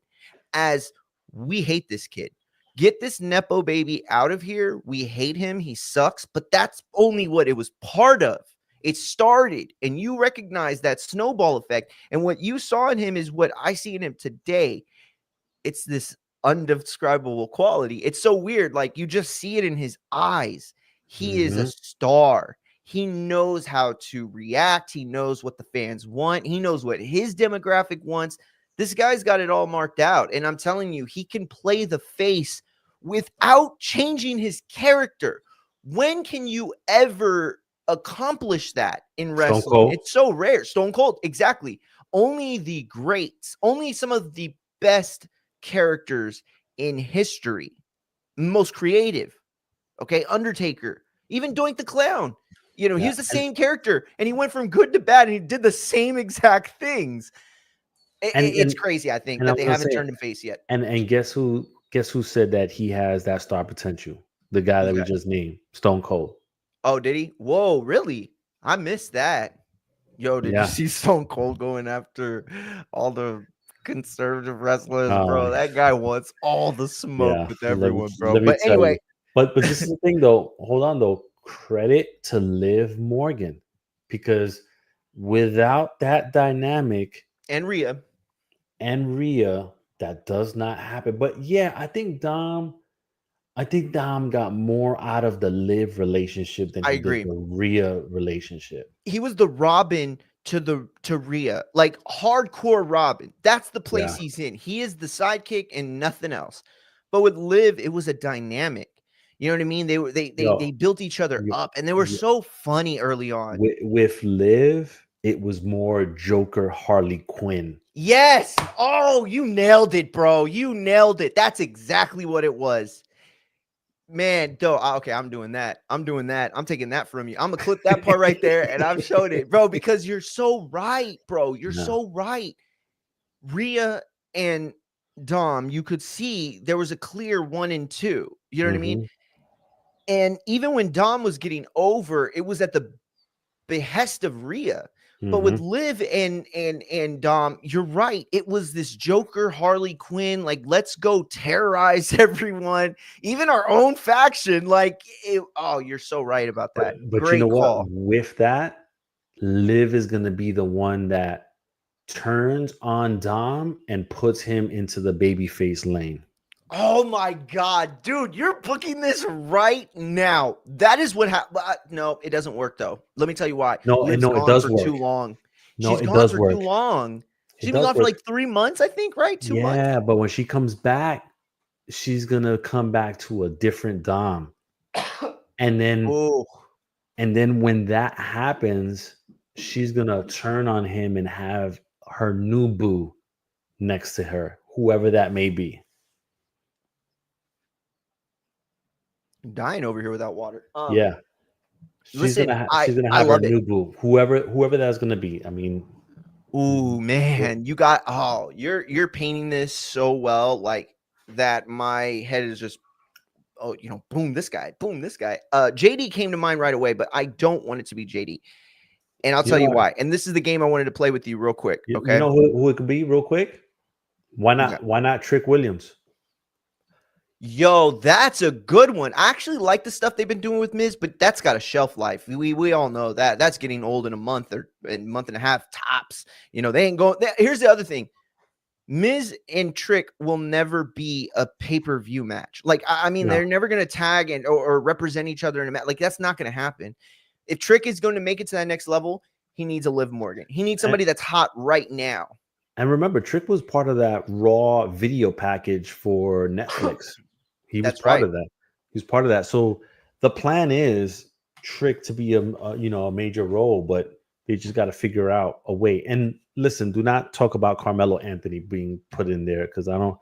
as we hate this kid. Get this Nepo baby out of here. We hate him. He sucks. But that's only what it was part of. It started, and you recognize that snowball effect. And what you saw in him is what I see in him today. It's this undescribable quality. It's so weird. Like you just see it in his eyes. He is a Hmm. star. He knows how to react. He knows what the fans want. He knows what his demographic wants. This guy's got it all marked out. And I'm telling you, he can play the face without changing his character. When can you ever accomplish that in Stone wrestling? Cold. It's so rare. Stone Cold, exactly. Only the greats, only some of the best characters in history, most creative. Okay, Undertaker, even Doink the Clown. He Yeah, was the same character, and he went from good to bad, and he did the same exact things. and It's and crazy. I think and that I'm they gonna haven't say, turned him face yet. and guess who said that he has that star potential? The guy Who's that we that? just named, Stone Cold. Oh, did he? Whoa, really? I missed that. Yo, did you Yeah. see Stone Cold going after all the conservative wrestlers, Oh, bro? That guy wants all the smoke yeah. with Let me everyone, bro. let me But tell anyway, you. But this is the thing though. Hold on though. Credit to Liv Morgan, because without that dynamic and Rhea, and Rhea, that does not happen. But yeah, I think Dom. I think Dom got more out of the Liv relationship than I he did agree. the Rhea relationship. He was the Robin to Rhea, like hardcore Robin. That's the place Yeah. he's in. He is the sidekick and nothing else. But with Liv, it was a dynamic. You know what I mean? They Yo, built each other you, up, and they were so funny early on. with Liv, it was more Joker Harley Quinn. Yes. Oh, you nailed it, bro. You nailed it. That's exactly what it was. Man, though, okay, I'm doing that. I'm doing that. I'm taking that from you. I'm gonna clip that part right there, and I've showed it, bro, because you're so right, bro. You're Yeah. so right. Rhea and Dom, you could see there was a clear 1 and 2. You know what I mean? Hmm. And even when Dom was getting over, it was at the behest of Rhea. But with Hmm. Liv and Dom, you're right. It was this Joker Harley Quinn, like let's go terrorize everyone, even our own faction. Like, oh, you're so right about that. But you know Great what? call. With that, Liv is gonna be the one that turns on Dom and puts him into the babyface lane. Oh my god, dude, you're booking this right now. That is what happened. No, it doesn't work though. Let me tell you why. No, and Liv's no, it gone does for too work. long. No, She's it gone does for too work. long. It She's been does gone for work. like 3 months, I think, right? 2 months. Yeah, but when she comes back, she's gonna come back to a different Dom. And then Oh, when that happens, she's gonna turn on him and have her new boo next to her, whoever that may be. I'm dying over here without water. Yeah. Listen, She's gonna I have her love it. new boo, whoever that's gonna be. I mean, Ooh, man, you got you're painting this so well, like that. My head is just boom, this guy, boom, this guy. JD came to mind right away, but I don't want it to be JD, and I'll you tell know you what? why. And this is the game I wanted to play with you real quick. You Okay, know who it could be, real quick? Why okay. not? Why not Trick Williams? Yo, that's a good one. I actually like the stuff they've been doing with Miz, but that's got a shelf life. We all know that. That's getting old in a month or a month and a half tops. They ain't going. Here's the other thing. Miz and Trick will never be a pay-per-view match. Like, I mean, No. they're never going to tag or represent each other in a match. Like, that's not going to happen. If Trick is going to make it to that next level, he needs a Liv Morgan. He needs And, somebody that's hot right now. and remember, Trick was part of that Raw video package for Netflix. He was That's part right. of that. He was part of that. So the plan is Trick to be a major role, but they just got to figure out a way. And listen, do not talk about Carmelo Anthony being put in there because I don't,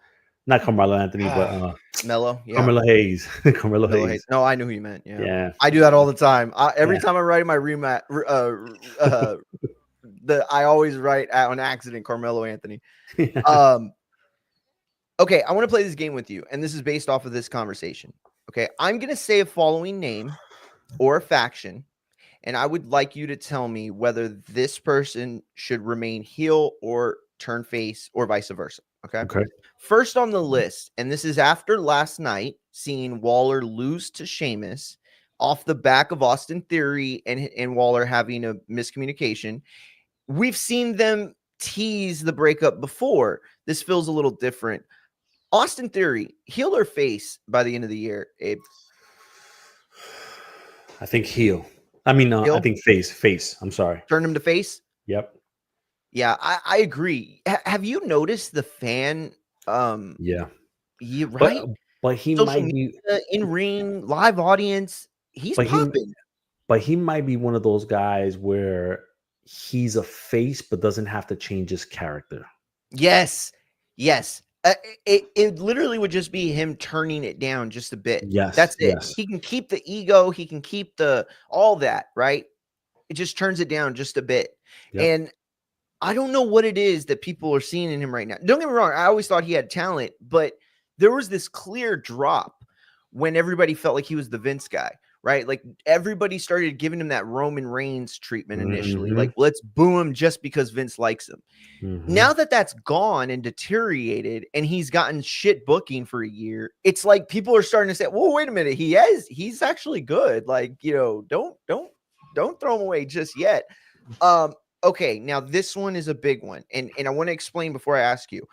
not Carmelo Anthony, but Mello, yeah. Carmelo Hayes. Carmelo Miller Hayes. Hayes. No, I knew who you meant. Yeah, Yeah. I do that all the time. Every Yeah. time I write my rematch, I always write on accident Carmelo Anthony. Okay, I want to play this game with you, and this is based off of this conversation. Okay, I'm gonna say a following name or a faction, and I would like you to tell me whether this person should remain heel or turn face or vice versa. Okay. Okay. First on the list, and this is after last night, seeing Waller lose to Sheamus off the back of Austin Theory and Waller having a miscommunication. We've seen them tease the breakup before. This feels a little different. Austin Theory, heel or face by the end of the year, Abe? I think heel. I mean, I Heel? think face. Face. I'm sorry. Turn him to face? Yep. Yeah, I agree. Have you noticed the fan? Yeah. Yeah, But right? but he Social might be. media, in ring, live audience. He's But he popping. but he might be one of those guys where he's a face but doesn't have to change his character. Yes, yes. It literally would just be him turning it down just a bit. Yes, That's it. yes. He can keep the ego. He can keep all that, right? It just turns it down just a bit. Yep. And I don't know what it is that people are seeing in him right now. Don't get me wrong. I always thought he had talent, but there was this clear drop when everybody felt like he was the Vince guy, right? Like everybody started giving him that Roman Reigns treatment initially. Like, Mhm, let's boo him just because Vince likes him. mhm. Now that that's gone and deteriorated and he's gotten shit booking for a year, it's like people are starting to say, well, wait a minute. He's actually good. Like, don't throw him away just yet. Okay, now this one is a big one, and I want to explain before I ask you.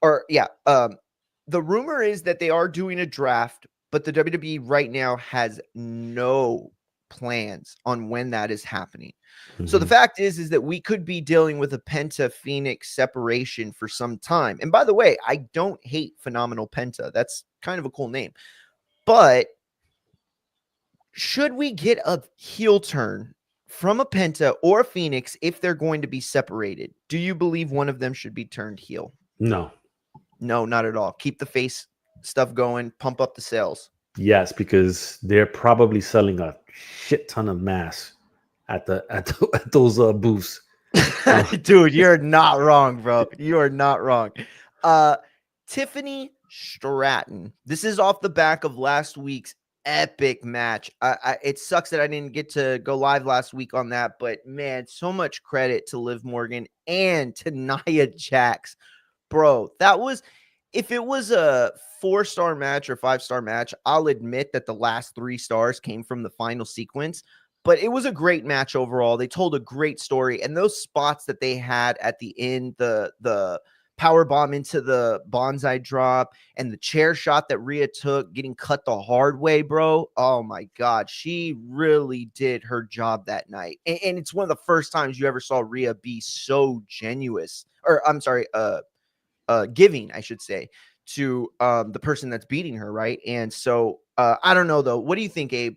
Or yeah, the rumor is that they are doing a draft but the WWE right now has no plans on when that is happening. So the Mhm. fact is that we could be dealing with a Penta Phoenix separation for some time. And by the way, I don't hate Phenomenal Penta. That's kind of a cool name. But should we get a heel turn from a Penta or a Phoenix if they're going to be separated? Do you believe one of them should be turned heel? No. No, not at all. Keep the face stuff going, pump up the sales. Yes, because they're probably selling a shit ton of masks at those booths. Dude, you're not wrong, bro. You are not wrong. Uh Tiffany Stratton. This is off the back of last week's epic match. It sucks that I didn't get to go live last week on that, but man, so much credit to Liv Morgan and to Nia Jax. Bro, that was, if it was a 4-star match or 5-star match, I'll admit that the last 3 stars came from the final sequence, but it was a great match overall. They told a great story, and those spots that they had at the end, the power bomb into the bonsai drop and the chair shot that Rhea took, getting cut the hard way, bro. Oh my God, she really did her job that night, and it's one of the first times you ever saw Rhea be so genuous, or I'm sorry, giving, I should say, to the person that's beating her, right? And so I don't know though. What do you think, Abe?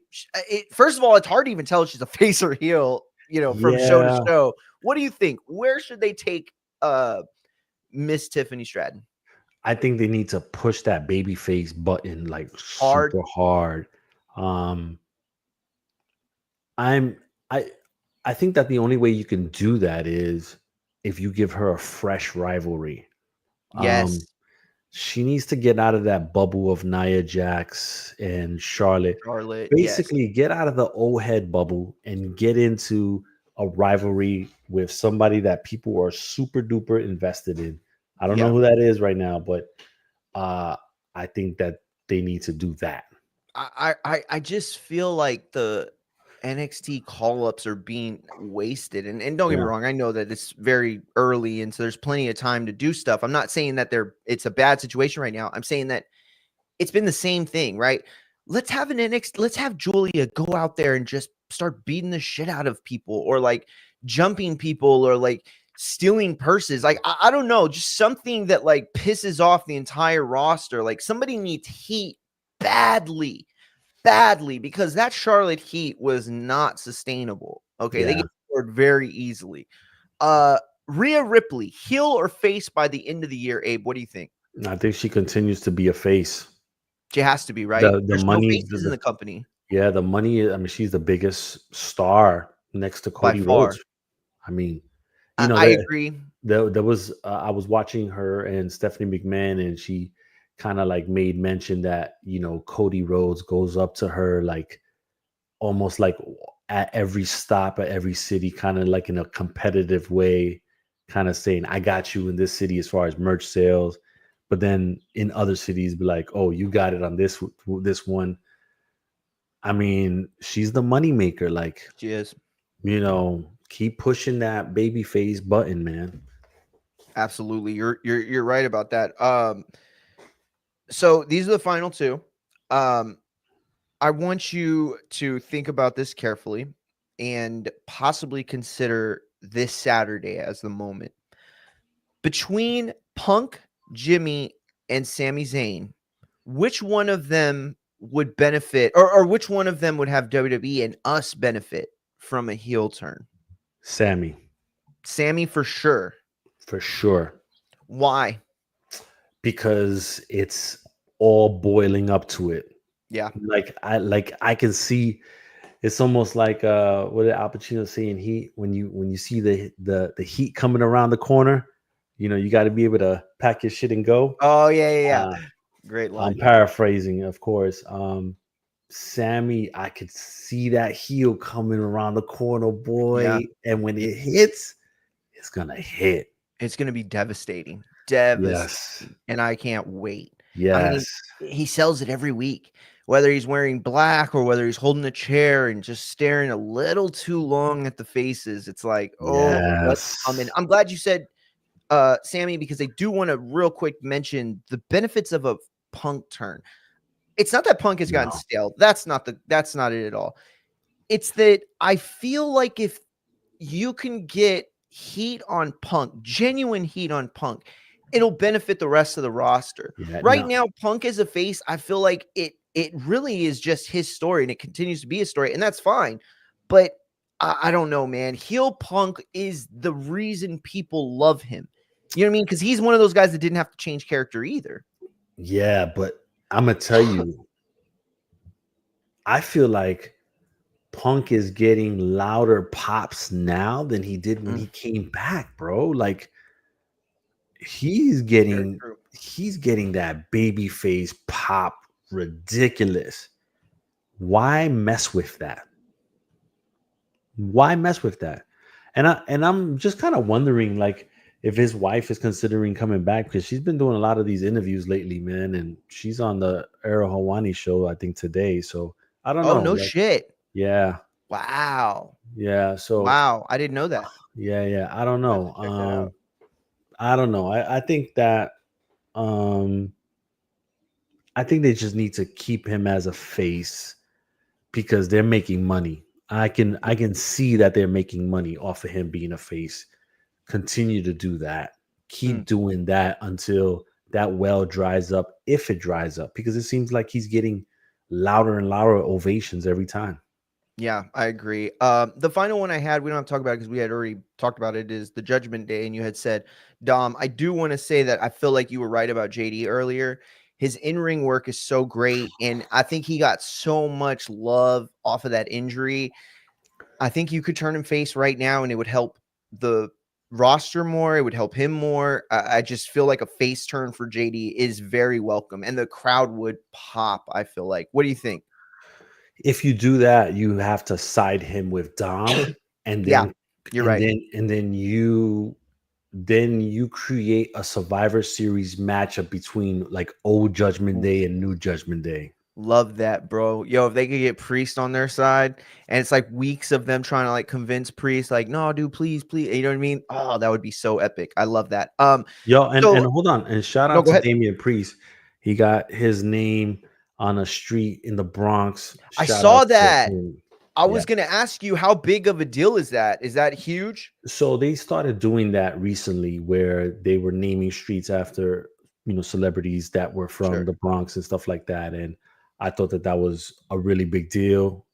First of all, it's hard to even tell if she's a face or heel, from show to Yeah, show. What do you think? Where should they take Miss Tiffany Stratton? I think they need to push that babyface button like Hard. super hard. Um, I'm I I think that the only way you can do that is if you give her a fresh rivalry. Um, Yes, she needs to get out of that bubble of Nia Jax and Charlotte. Charlotte. Yes. Basically, get out of the old head bubble and get into a rivalry with somebody that people are super duper invested in. I don't know Yeah. who that is right now, but uh, I think that they need to do that. I just feel like the NXT call ups are being wasted. And don't get me Yeah. wrong, I know that it's very early and so there's plenty of time to do stuff. I'm not saying that it's a bad situation right now. I'm saying that it's been the same thing, right? Let's have an NXT, let's have Julia go out there and just start beating the shit out of people, or like jumping people, or like stealing purses. Like I don't know, just something that like pisses off the entire roster. Like somebody needs heat badly, because that Charlotte heat was not sustainable. Okay, they Yeah. get scored very easily. Uh Rhea Ripley, heel or face by the end of the year, Abe? What do you think? I think she continues to be a face. She has to be, right? The There's no money, faces in the company yeah, the money. I mean, she's the biggest star next to by Cody Rhodes. far. I mean, I agree. there was I was watching her and Stephanie McMahon, and she kind of like made mention that Cody Rhodes goes up to her like almost like at every stop at every city, kind of like in a competitive way, kind of saying, "I got you in this city as far as merch sales," but then in other cities, be like, "Oh, you got it on this one." I mean, she's the money maker. Like, She is. keep pushing that baby face button, man. Absolutely. You're right about that. So these are the final two. Um, I want you to think about this carefully and possibly consider this Saturday as the moment. Between Punk, Jimmy, and Sami Zayn, which one of them would benefit, or which one of them would have WWE and us benefit from a heel turn? Sammy, Sammy for sure. for sure, Why? because it's all boiling up to it. Yeah. I can see. It's almost like what did Al Pacino say in Heat, when you see the heat coming around the corner, you got to be able to pack your shit and go. Oh, yeah. Uh, Great I'm line. paraphrasing, of course. Sammy, I could see that heel coming around the corner, Yeah. boy, and when it hits, it's gonna hit. It's going to be devastating. Devastating. Yes, And I can't wait. I mean, yes, he sells it every week, whether he's wearing black or whether he's holding a chair and just staring a little too long at the faces. It's like, oh, what's coming? yes. I'm glad you said Sammy, because I do want to real quick mention the benefits of a Punk turn. it's not that Punk has gotten No. stale. That's not it at all. It's that I feel like if you can get heat on Punk, genuine heat on Punk, it'll benefit the rest of the roster. Yeah, Right no. now, Punk as a face, I feel like it really is just his story, and it continues to be his story, and that's fine. But I don't know, man. Heel Punk is the reason people love him. You know what I mean? Because he's one of those guys that didn't have to change character either. Yeah, but I'm gonna tell you, I feel like Punk is getting louder pops now than he did when Mm, he came back, bro. Like he's very getting true. he's getting that baby face pop ridiculous. Why mess with that? Why mess with that? And I'm just kind of wondering, like, if his wife is considering coming back because she's been doing a lot of these interviews lately, man, and she's on the Era Hawani show, I think today. So I don't Oh, know. no Like, shit. yeah, Wow. yeah. So Wow. I didn't know that. yeah. I don't I'm gonna have know. to check that out. I don't know. I think that um I think they just need to keep him as a face because they're making money. I can see that they're making money off of him being a face. Continue to do that. Mm. Keep doing that until that well dries up, if it dries up, because it seems like he's getting louder and louder ovations every time. Yeah, I agree. The final one I had, we don't have to talk about it because we had already talked about it, is the Judgment Day. And you had said, Dom, I do want to say that I feel like you were right about JD earlier. His in-ring work is so great. And I think he got so much love off of that injury. I think you could turn him face right now and it would help the roster more. It would help him more. I just feel like a face turn for JD is very welcome. And the crowd would pop, I feel like. What do you think? If you do that, you have to side him with Dom, and Yeah, then you're and right. then and then you create a Survivor Series matchup between like old Judgment Day and new Judgment Day. Love that, bro. Yo, if they could get Priest on their side and it's like weeks of them trying to like convince Priest, like, no, dude, please, please. You know what I mean? Oh, that would be so epic. I love that. Yo, and So hold on, and shout no, out go to ahead. Damian Priest. He got his name on a street in the Bronx. I Shout out saw to that. him. I Yeah. was gonna ask you, how big of a deal is that? Is that huge? So they started doing that recently where they were naming streets after, celebrities that were from Sure. the Bronx and stuff like that. And I thought that that was a really big deal.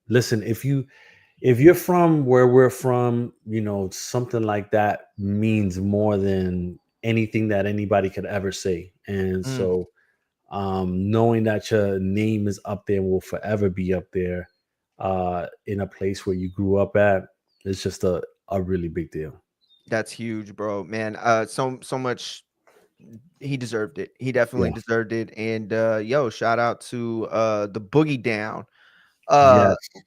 Listen, if you're from where we're from, something like that means more than anything that anybody could ever say. And Mm, so knowing that your name is up there and will forever be up there in a place where you grew up at, it's just a really big deal. that's huge, bro. Man, so much. He deserved it. He definitely Yeah. deserved it. And yo, shout out to the Boogie Down. Uh, Yes.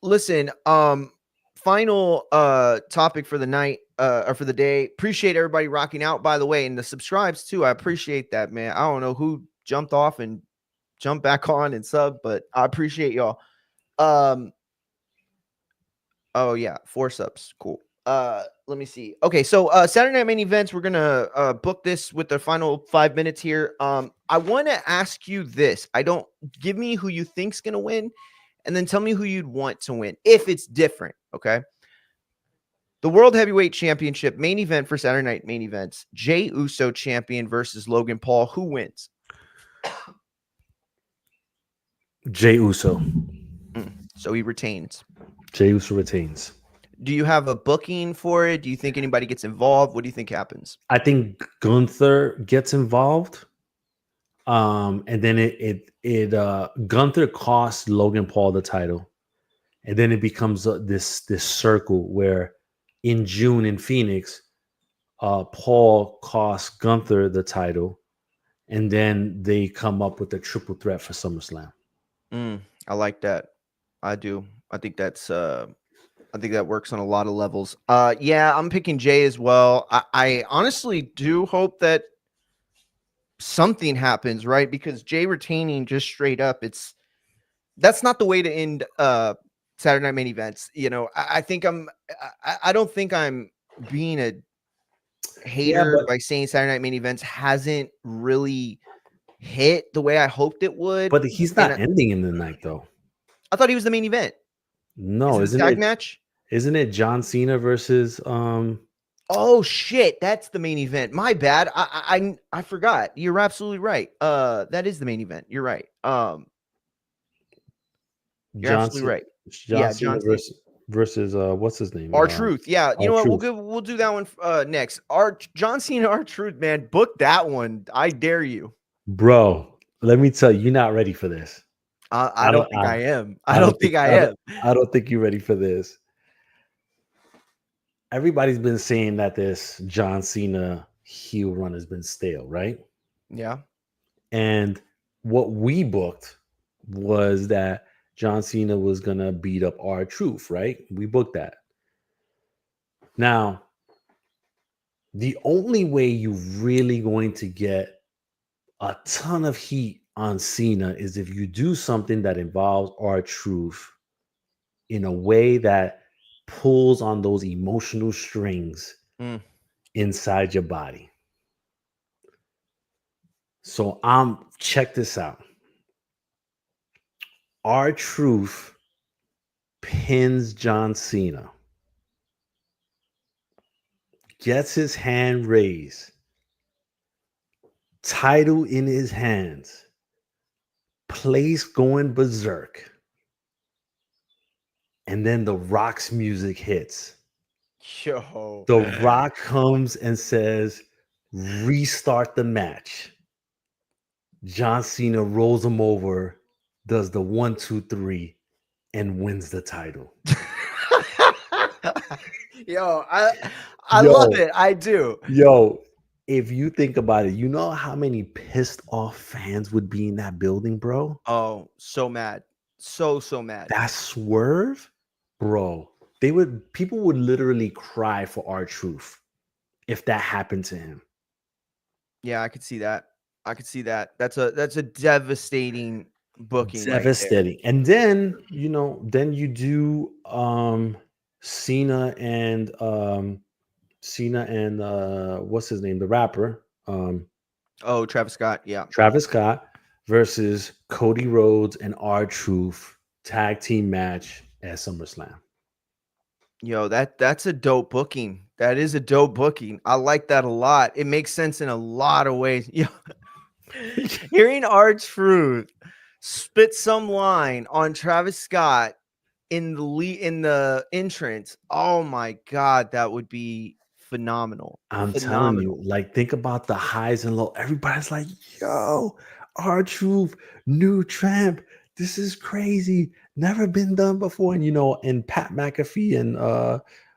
Listen, final topic for the night or for the day. Appreciate everybody rocking out, by the way, and the subscribes too. I appreciate that, man. I don't know who jumped off and jumped back on and sub, but I appreciate y'all. Um, oh yeah, 4 subs. Cool. Let me see. Okay, so Saturday night main events, we're gonna book this with the final 5 minutes here. I want to ask you this. I don't give me who you think's gonna win, and then tell me who you'd want to win if it's different. Okay. The World Heavyweight Championship main event for Saturday night main events. Jay Uso champion versus Logan Paul. Who wins? Jay Uso. So he retains. Jay Uso retains. Do you have a booking for it? Do you think anybody gets involved? What do you think happens? I think Gunther gets involved. And then Gunther costs Logan Paul the title. And then it becomes this circle where in June in Phoenix, Paul costs Gunther the title, and then they come up with a triple threat for SummerSlam. I like that. I do. I think that works on a lot of levels. Yeah, I'm picking Jay as well. I honestly do hope that something happens, right? Because Jay retaining just straight up, that's not the way to end Saturday night main events. You know, I think I don't think I'm being a Yeah, hater but by saying Saturday night main events hasn't really hit the way I hoped it would. But he's And not ending in the night though. I thought he was the main event. Is No, it a tag match? isn't it John Cena versus Oh shit, that's the main event. My bad. I forgot. You're absolutely right. That is the main event. You're right. You're John absolutely Cena, right. John Yeah, Cena John Cena. versus what's his name? Our Truth. Yeah, you know what? R-Truth. We'll do that one next. Our John Cena, Our Truth, man. Book that one. I dare you. Bro, let me tell you, you're not ready for this. I I don't don't think I am. I I don't don't think think I am. I don't think you're ready for this. Everybody's been saying that this John Cena heel run has been stale, right? Yeah. And what we booked was that John Cena was gonna beat up R Truth, right? We booked that. Now, the only way you're really going to get a ton of heat on Cena is if you do something that involves R Truth in a way that pulls on those emotional strings Mm. inside your body. So check this out. R Truth pins John Cena, gets his hand raised, title in his hands, place going berserk, and then the Rock's music hits. Yo. The Rock comes and says, restart the match. John Cena rolls him over, does the 1, 2, 3, and wins the title. Yo, I love Yo, it. I do. yo, if you think about it, you know how many pissed off fans would be in that building, bro? Oh, so mad. So mad. That swerve, bro. People would literally cry for our truth if that happened to him. Yeah, I could see that. I could see that. That's a devastating booking right there. Devastating. And then, then you do Cena and what's his name? The rapper. Oh, Travis Scott. Yeah. Travis Scott versus Cody Rhodes and R Truth tag team match at SummerSlam. Yo, that's a dope booking. That is a dope booking. I like that a lot. It makes sense in a lot of ways. Yo, hearing R Truth spit some line on Travis Scott in the entrance. Oh my god, that would be phenomenal. I'm telling you, Phenomenal. like, think about the highs and lows. Everybody's like, yo, R Truth, new tramp. This is crazy. Never been done before. And Pat McAfee and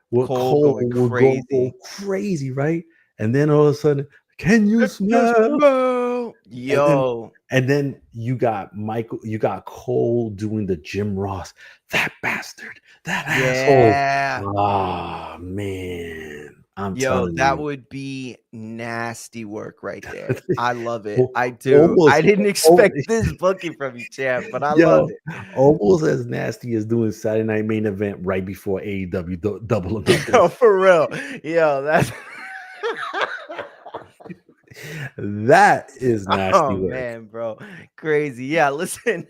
what Cole Cole going will go crazy. crazy, right? And then all of a sudden, can you smell? And then Yo. and then you got Cole doing the Jim Ross, that bastard, that asshole. Yeah. Ah, man. I'm Yo, telling that you. would be nasty work right there. I love it. I do. I Almost, didn't al- expect this booking from you, champ, but I love yo, it. almost as nasty as doing Saturday Night Main Event right before AEW Double or Nothing. Yo, for real. Yo, that's That is nasty oh work. man, bro. Crazy. Yeah, listen.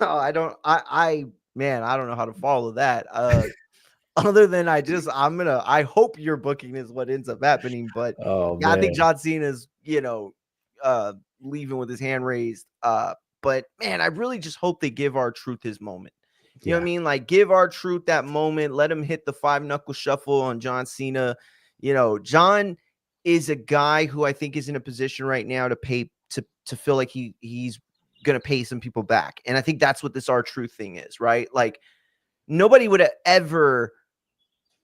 Oh, I man, I don't know how to follow that. Other than I hope your booking is what ends up happening. But Oh yeah, I think man, John Cena's, leaving with his hand raised. But man, I really just hope they give our truth his moment. You know what I yeah, mean? Like give our truth that moment. Let him hit the 5 knuckle shuffle on John Cena. John is a guy who I think is in a position right now to pay to feel like he's gonna pay some people back. And I think that's what this our truth thing is, right? Like nobody would have ever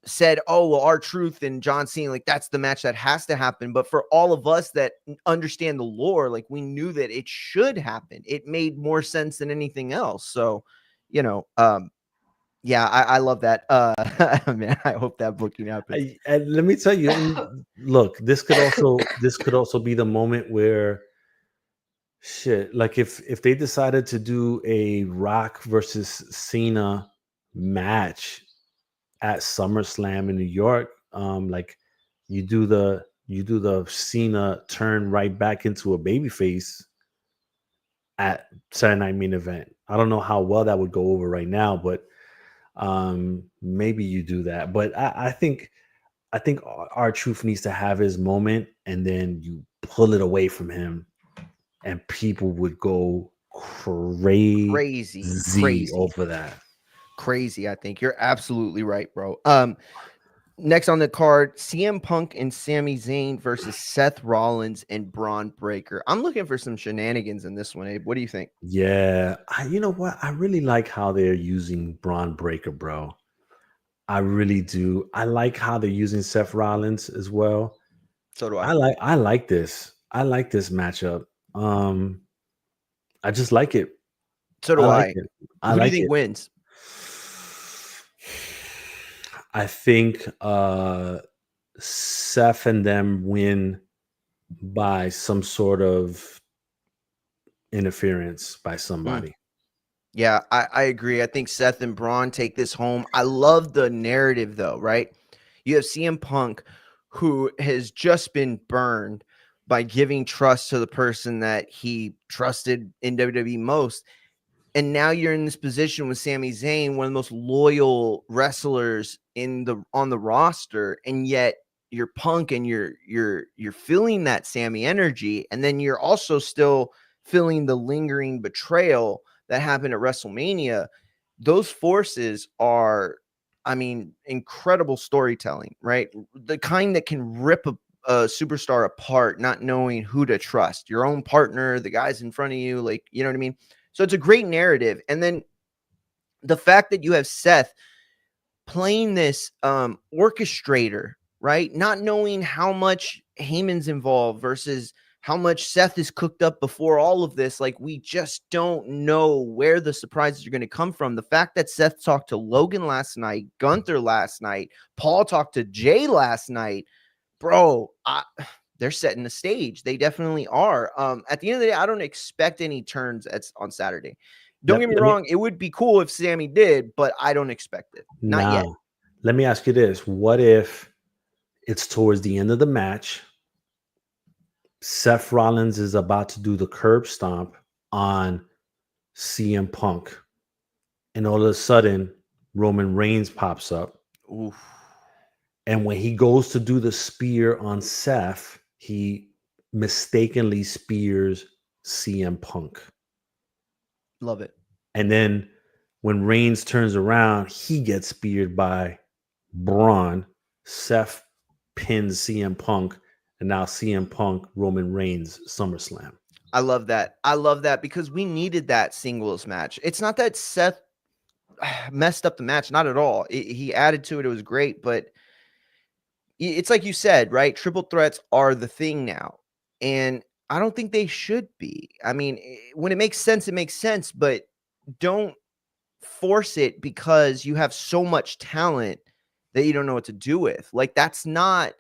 said, "Oh, well, our truth and John Cena, like that's the match that has to happen." But for all of us that understand the lore, like we knew that it should happen. It made more sense than anything else. So, yeah, I love that. Man, I hope that booking happens. and let me tell you. And look, this could also be the moment where shit. Like if they decided to do a Rock versus Cena match at SummerSlam in New York, like you do the Cena turn right back into a babyface at Saturday Night Main Event. I don't know how well that would go over right now, but maybe you do that. But I think our truth needs to have his moment, and then you pull it away from him, and people would go crazy Crazy. over that. Crazy. I think you're absolutely right, bro. Next on the card, CM Punk and Sami Zayn versus Seth Rollins and Braun Breaker. I'm looking for some shenanigans in this one, Abe. What do you think? Yeah, you know what? I really like how they're using Braun Breaker, bro. I really do. I like how they're using Seth Rollins as well. So do I. I like this. I like this matchup. Um, I just like it. So I do like I. it. I Who do you like think it. wins? I think Seth and them win by some sort of interference by Mm. somebody. Yeah, I agree. I think Seth and Braun take this home. I love the narrative, though, right? You have CM Punk, who has just been burned by giving trust to the person that he trusted in WWE most. And now you're in this position with Sami Zayn, one of the most loyal wrestlers on the roster, and yet you're Punk and you're feeling that Sami energy, and then you're also still feeling the lingering betrayal that happened at WrestleMania. Those forces are, I mean, incredible storytelling, right? The kind that can rip a superstar apart, not knowing who to trust, your own partner, the guys in front of you, like, you know what I mean? So it's a great narrative. And then the fact that you have Seth playing this orchestrator, right? Not knowing how much Heyman's involved versus how much Seth is cooked up before all of this. Like, we just don't know where the surprises are going to come from. The fact that Seth talked to Logan last night, Gunther last night, Paul talked to Jay last night, bro, they're setting the stage. They definitely are. At the end of the day, I don't expect any turns on Saturday. Don't Let, get me let me wrong. It would be cool if Sammy did, but I don't expect it. Not yet. now let me ask you this. What if it's towards the end of the match? Seth Rollins is about to do the curb stomp on CM Punk, and all of a sudden, Roman Reigns pops up. Oof. And when he goes to do the spear on Seth, he mistakenly spears CM Punk. Love it. And then when Reigns turns around, he gets speared by Braun. Seth pins CM Punk, and now CM Punk, Roman Reigns, SummerSlam. I love that. I love that because we needed that singles match. It's not that Seth messed up the match, not at all. He added to it. It was great, but it's like you said, right? Triple threats are the thing now. And I don't think they should be. I mean, when it makes sense, but don't force it because you have so much talent that you don't know what to do with. Like, that's not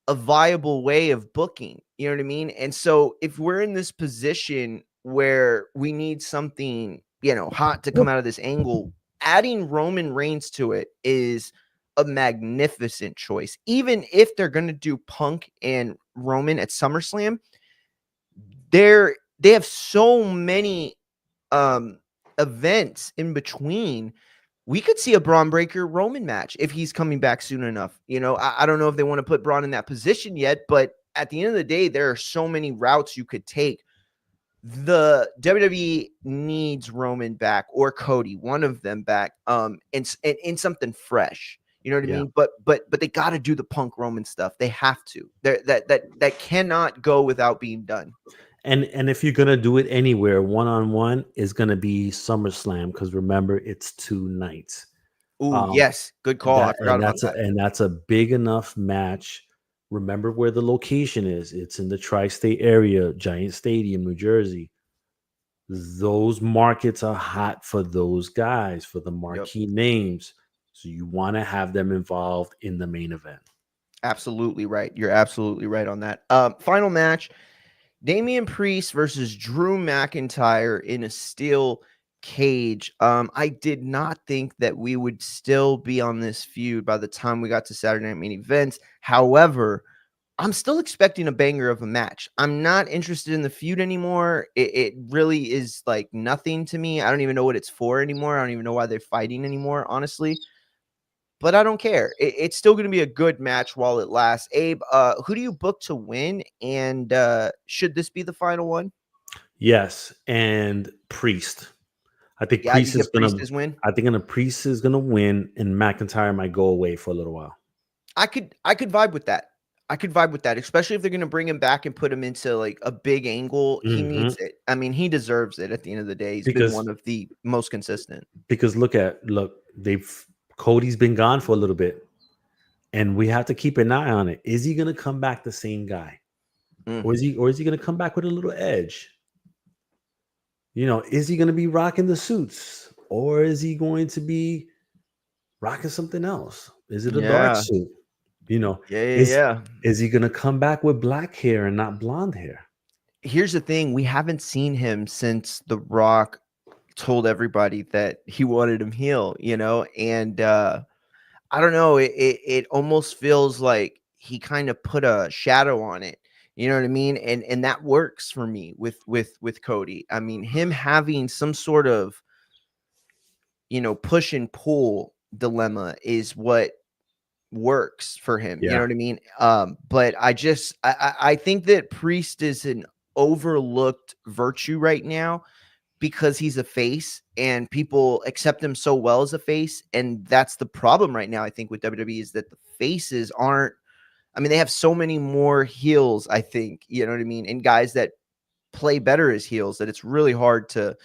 a viable way of booking. You know what I mean? And so if we're in this position where we need something, hot to come out of this angle, adding Roman Reigns to it is a magnificent choice. Even if they're going to do Punk and Roman at SummerSlam, they have so many events in between. We could see a Braun Breaker Roman match if he's coming back soon enough. I don't know if they want to put Braun in that position yet, but at the end of the day, there are so many routes you could take. The WWE needs Roman back or Cody, one of them back, and in something fresh. You know what I Yeah. mean? But they got to do the Punk Roman stuff. They have to. That cannot go without being done. And if you're gonna do it anywhere, one on one is gonna be SummerSlam, because remember, it's 2 nights. Ooh, Um, yes, good call. I forgot about that. and that's a big enough match. Remember where the location is. It's in the tri-state area, Giant Stadium, New Jersey. Those markets are hot for those guys, for the Yep. marquee names. So you want to have them involved in the main event. Absolutely right. You're absolutely right on that. Final match: Damian Priest versus Drew McIntyre in a steel cage. I did not think that we would still be on this feud by the time we got to Saturday Night Main Events. However, I'm still expecting a banger of a match. I'm not interested in the feud anymore. It really is like nothing to me. I don't even know what it's for anymore. I don't even know why they're fighting anymore, honestly. But I don't care. It's still going to be a good match while it lasts. Abe, who do you book to win? And should this be the final one? Yes, and Priest. I think Yeah, you Priest is get gonna. Priest's win. I think Priest is gonna win, and McIntyre might go away for a little while. I could vibe with that. I could vibe with that, especially if they're going to bring him back and put him into like a big angle. He Hmm. needs it. I mean, he deserves it at the end of the day. He's been Because one of the most consistent. look, they've Cody's been gone for a little bit, and we have to keep an eye on it. Is he gonna come back the same guy, Mm, or is he gonna come back with a little edge? Is he gonna be rocking the suits, or is he going to be rocking something else? Is it a dark yeah. suit? You know, Yeah, yeah, is yeah. is he gonna come back with black hair and not blonde hair? Here's the thing, we haven't seen him since The Rock told everybody that he wanted him heel, and I don't know, it almost feels like he kind of put a shadow on it. You know what I mean? And that works for me with Cody. I mean, him having some sort of, push and pull dilemma is what works for him. You know Yeah, what I mean? But I think that Priest is an overlooked virtue right now because he's a face and people accept him so well as a face. And that's the problem right now, I think, with WWE is that the faces aren't, I mean, they have so many more heels, I think, you know what I mean? And guys that play better as heels that it's really hard to,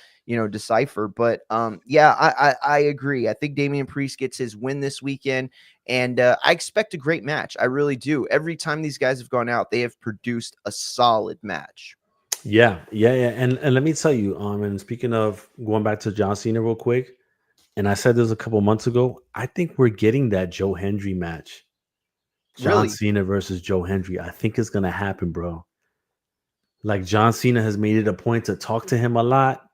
decipher. But yeah, I agree. I think Damian Priest gets his win this weekend. And I expect a great match. I really do. Every time these guys have gone out, they have produced a solid match. yeah. And let me tell you, and speaking of going back to John Cena real quick, and I said this a couple months ago, I think we're getting that Joe Hendry match. John Really. Cena versus Joe Hendry. I think it's gonna happen, bro. Like John Cena has made it a point to talk to him a lot.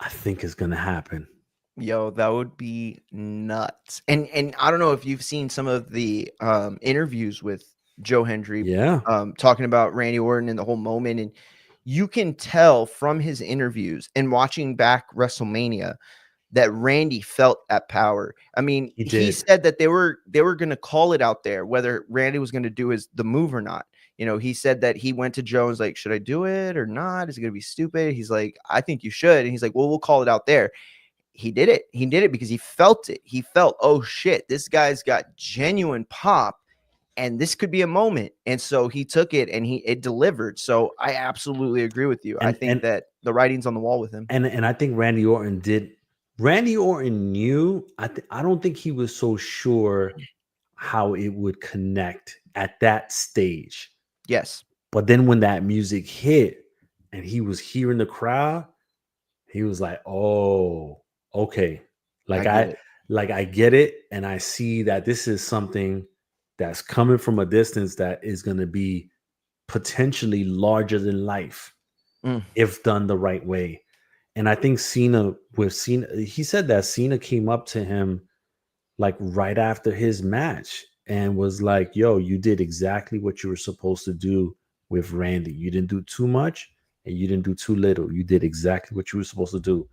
I think it's gonna happen. Yo, that would be nuts. And I don't know if you've seen some of the interviews with Joe Hendry Yeah, talking about Randy Orton and the whole moment. And you can tell from his interviews and watching back WrestleMania that Randy felt that power. I mean, he he did. said that they were going to call it out there whether Randy was going to do the move or not. He said that he went to Joe and was like, "Should I do it or not? Is it going to be stupid?" He's like, "I think you should." And he's like, "Well, we'll call it out there." He did it. He did it because he felt it. He felt, "Oh shit, this guy's got genuine pop and this could be a moment." And so he took it and it delivered. So I absolutely agree with you. I And think and that the writing's on the wall with him. and I think Randy Orton did. Randy Orton knew. I don't think he was so sure how it would connect at that stage. Yes, But then when that music hit and he was hearing the crowd, he was like, "Oh, okay. I Like get I it. like I get it and I see that this is something that's coming from a distance that is going to be potentially larger than life Mm, if done the right way." And I think Cena, he said that Cena came up to him like right after his match and was like, "Yo, you did exactly what you were supposed to do with Randy. You didn't do too much and you didn't do too little. You did exactly what you were supposed to do."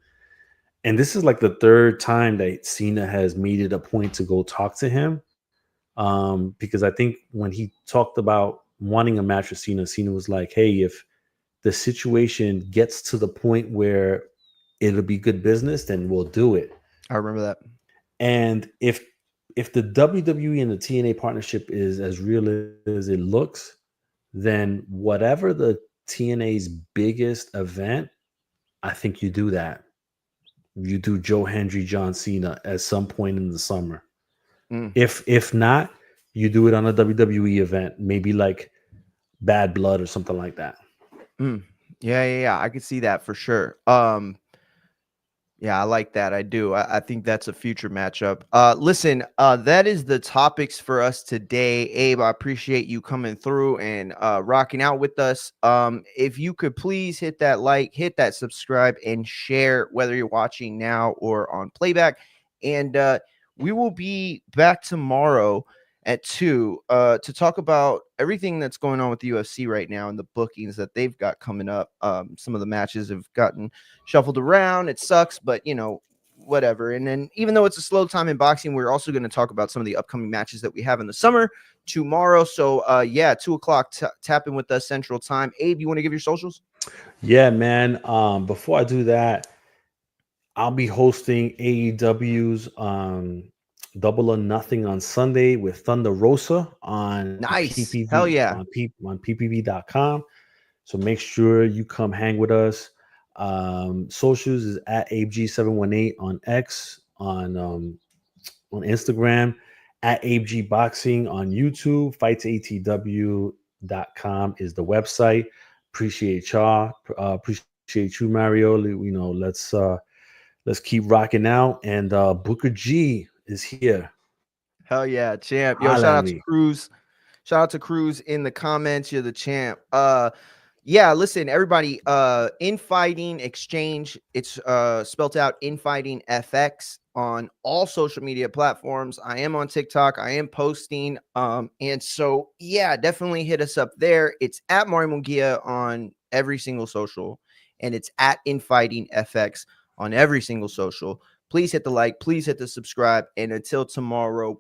And this is like the third time that Cena has made it a point to go talk to him. Because I think when he talked about wanting a match with Cena, Cena was like, "Hey, if the situation gets to the point where it'll be good business, then we'll do it." I remember that. And if the WWE and the TNA partnership is as real as it looks, then whatever the TNA's biggest event, I think you do that. You do Joe Hendry, John Cena at some point in the summer. Mm, If not, you do it on a WWE event, maybe like Bad Blood or something like that. mm. Yeah, yeah, yeah. I could see that for sure. Yeah, I like that. I do. I think that's a future matchup. Listen, that is the topics for us today. Abe, I appreciate you coming through and rocking out with us. If you could please hit that like, hit that subscribe, and share whether you're watching now or on playback. And we will be back tomorrow at 2 to talk about everything that's going on with the UFC right now and the bookings that they've got coming up. Some of the matches have gotten shuffled around. It sucks, but whatever. And then even though it's a slow time in boxing, we're also going to talk about some of the upcoming matches that we have in the summer tomorrow. So 2:00 tap in with us Central Time. Abe, you want to give your socials? Yeah, man. Before I do that, I'll be hosting AEW's Double or Nothing on Sunday with Thunder Rosa on Nice. PPV Hell yeah. on PPV.com. So make sure you come hang with us. Socials is at AbeG718 on X, on Instagram, at AbeG Boxing on YouTube. FightsATW.com is the website. Appreciate y'all. Appreciate you, Mario. Let's keep rocking out. And Booker G is here. Hell yeah, champ. Yo, Holla shout at out to me. Cruz. Shout out to Cruz in the comments. You're the champ. Yeah, listen, everybody, Infighting Exchange. It's spelt out Infighting FX on all social media platforms. I am on TikTok. I am posting. And so yeah, definitely hit us up there. It's at Mario Munguia on every single social, and it's at Infighting FX on every single social. Please hit the like, please hit the subscribe, and until tomorrow,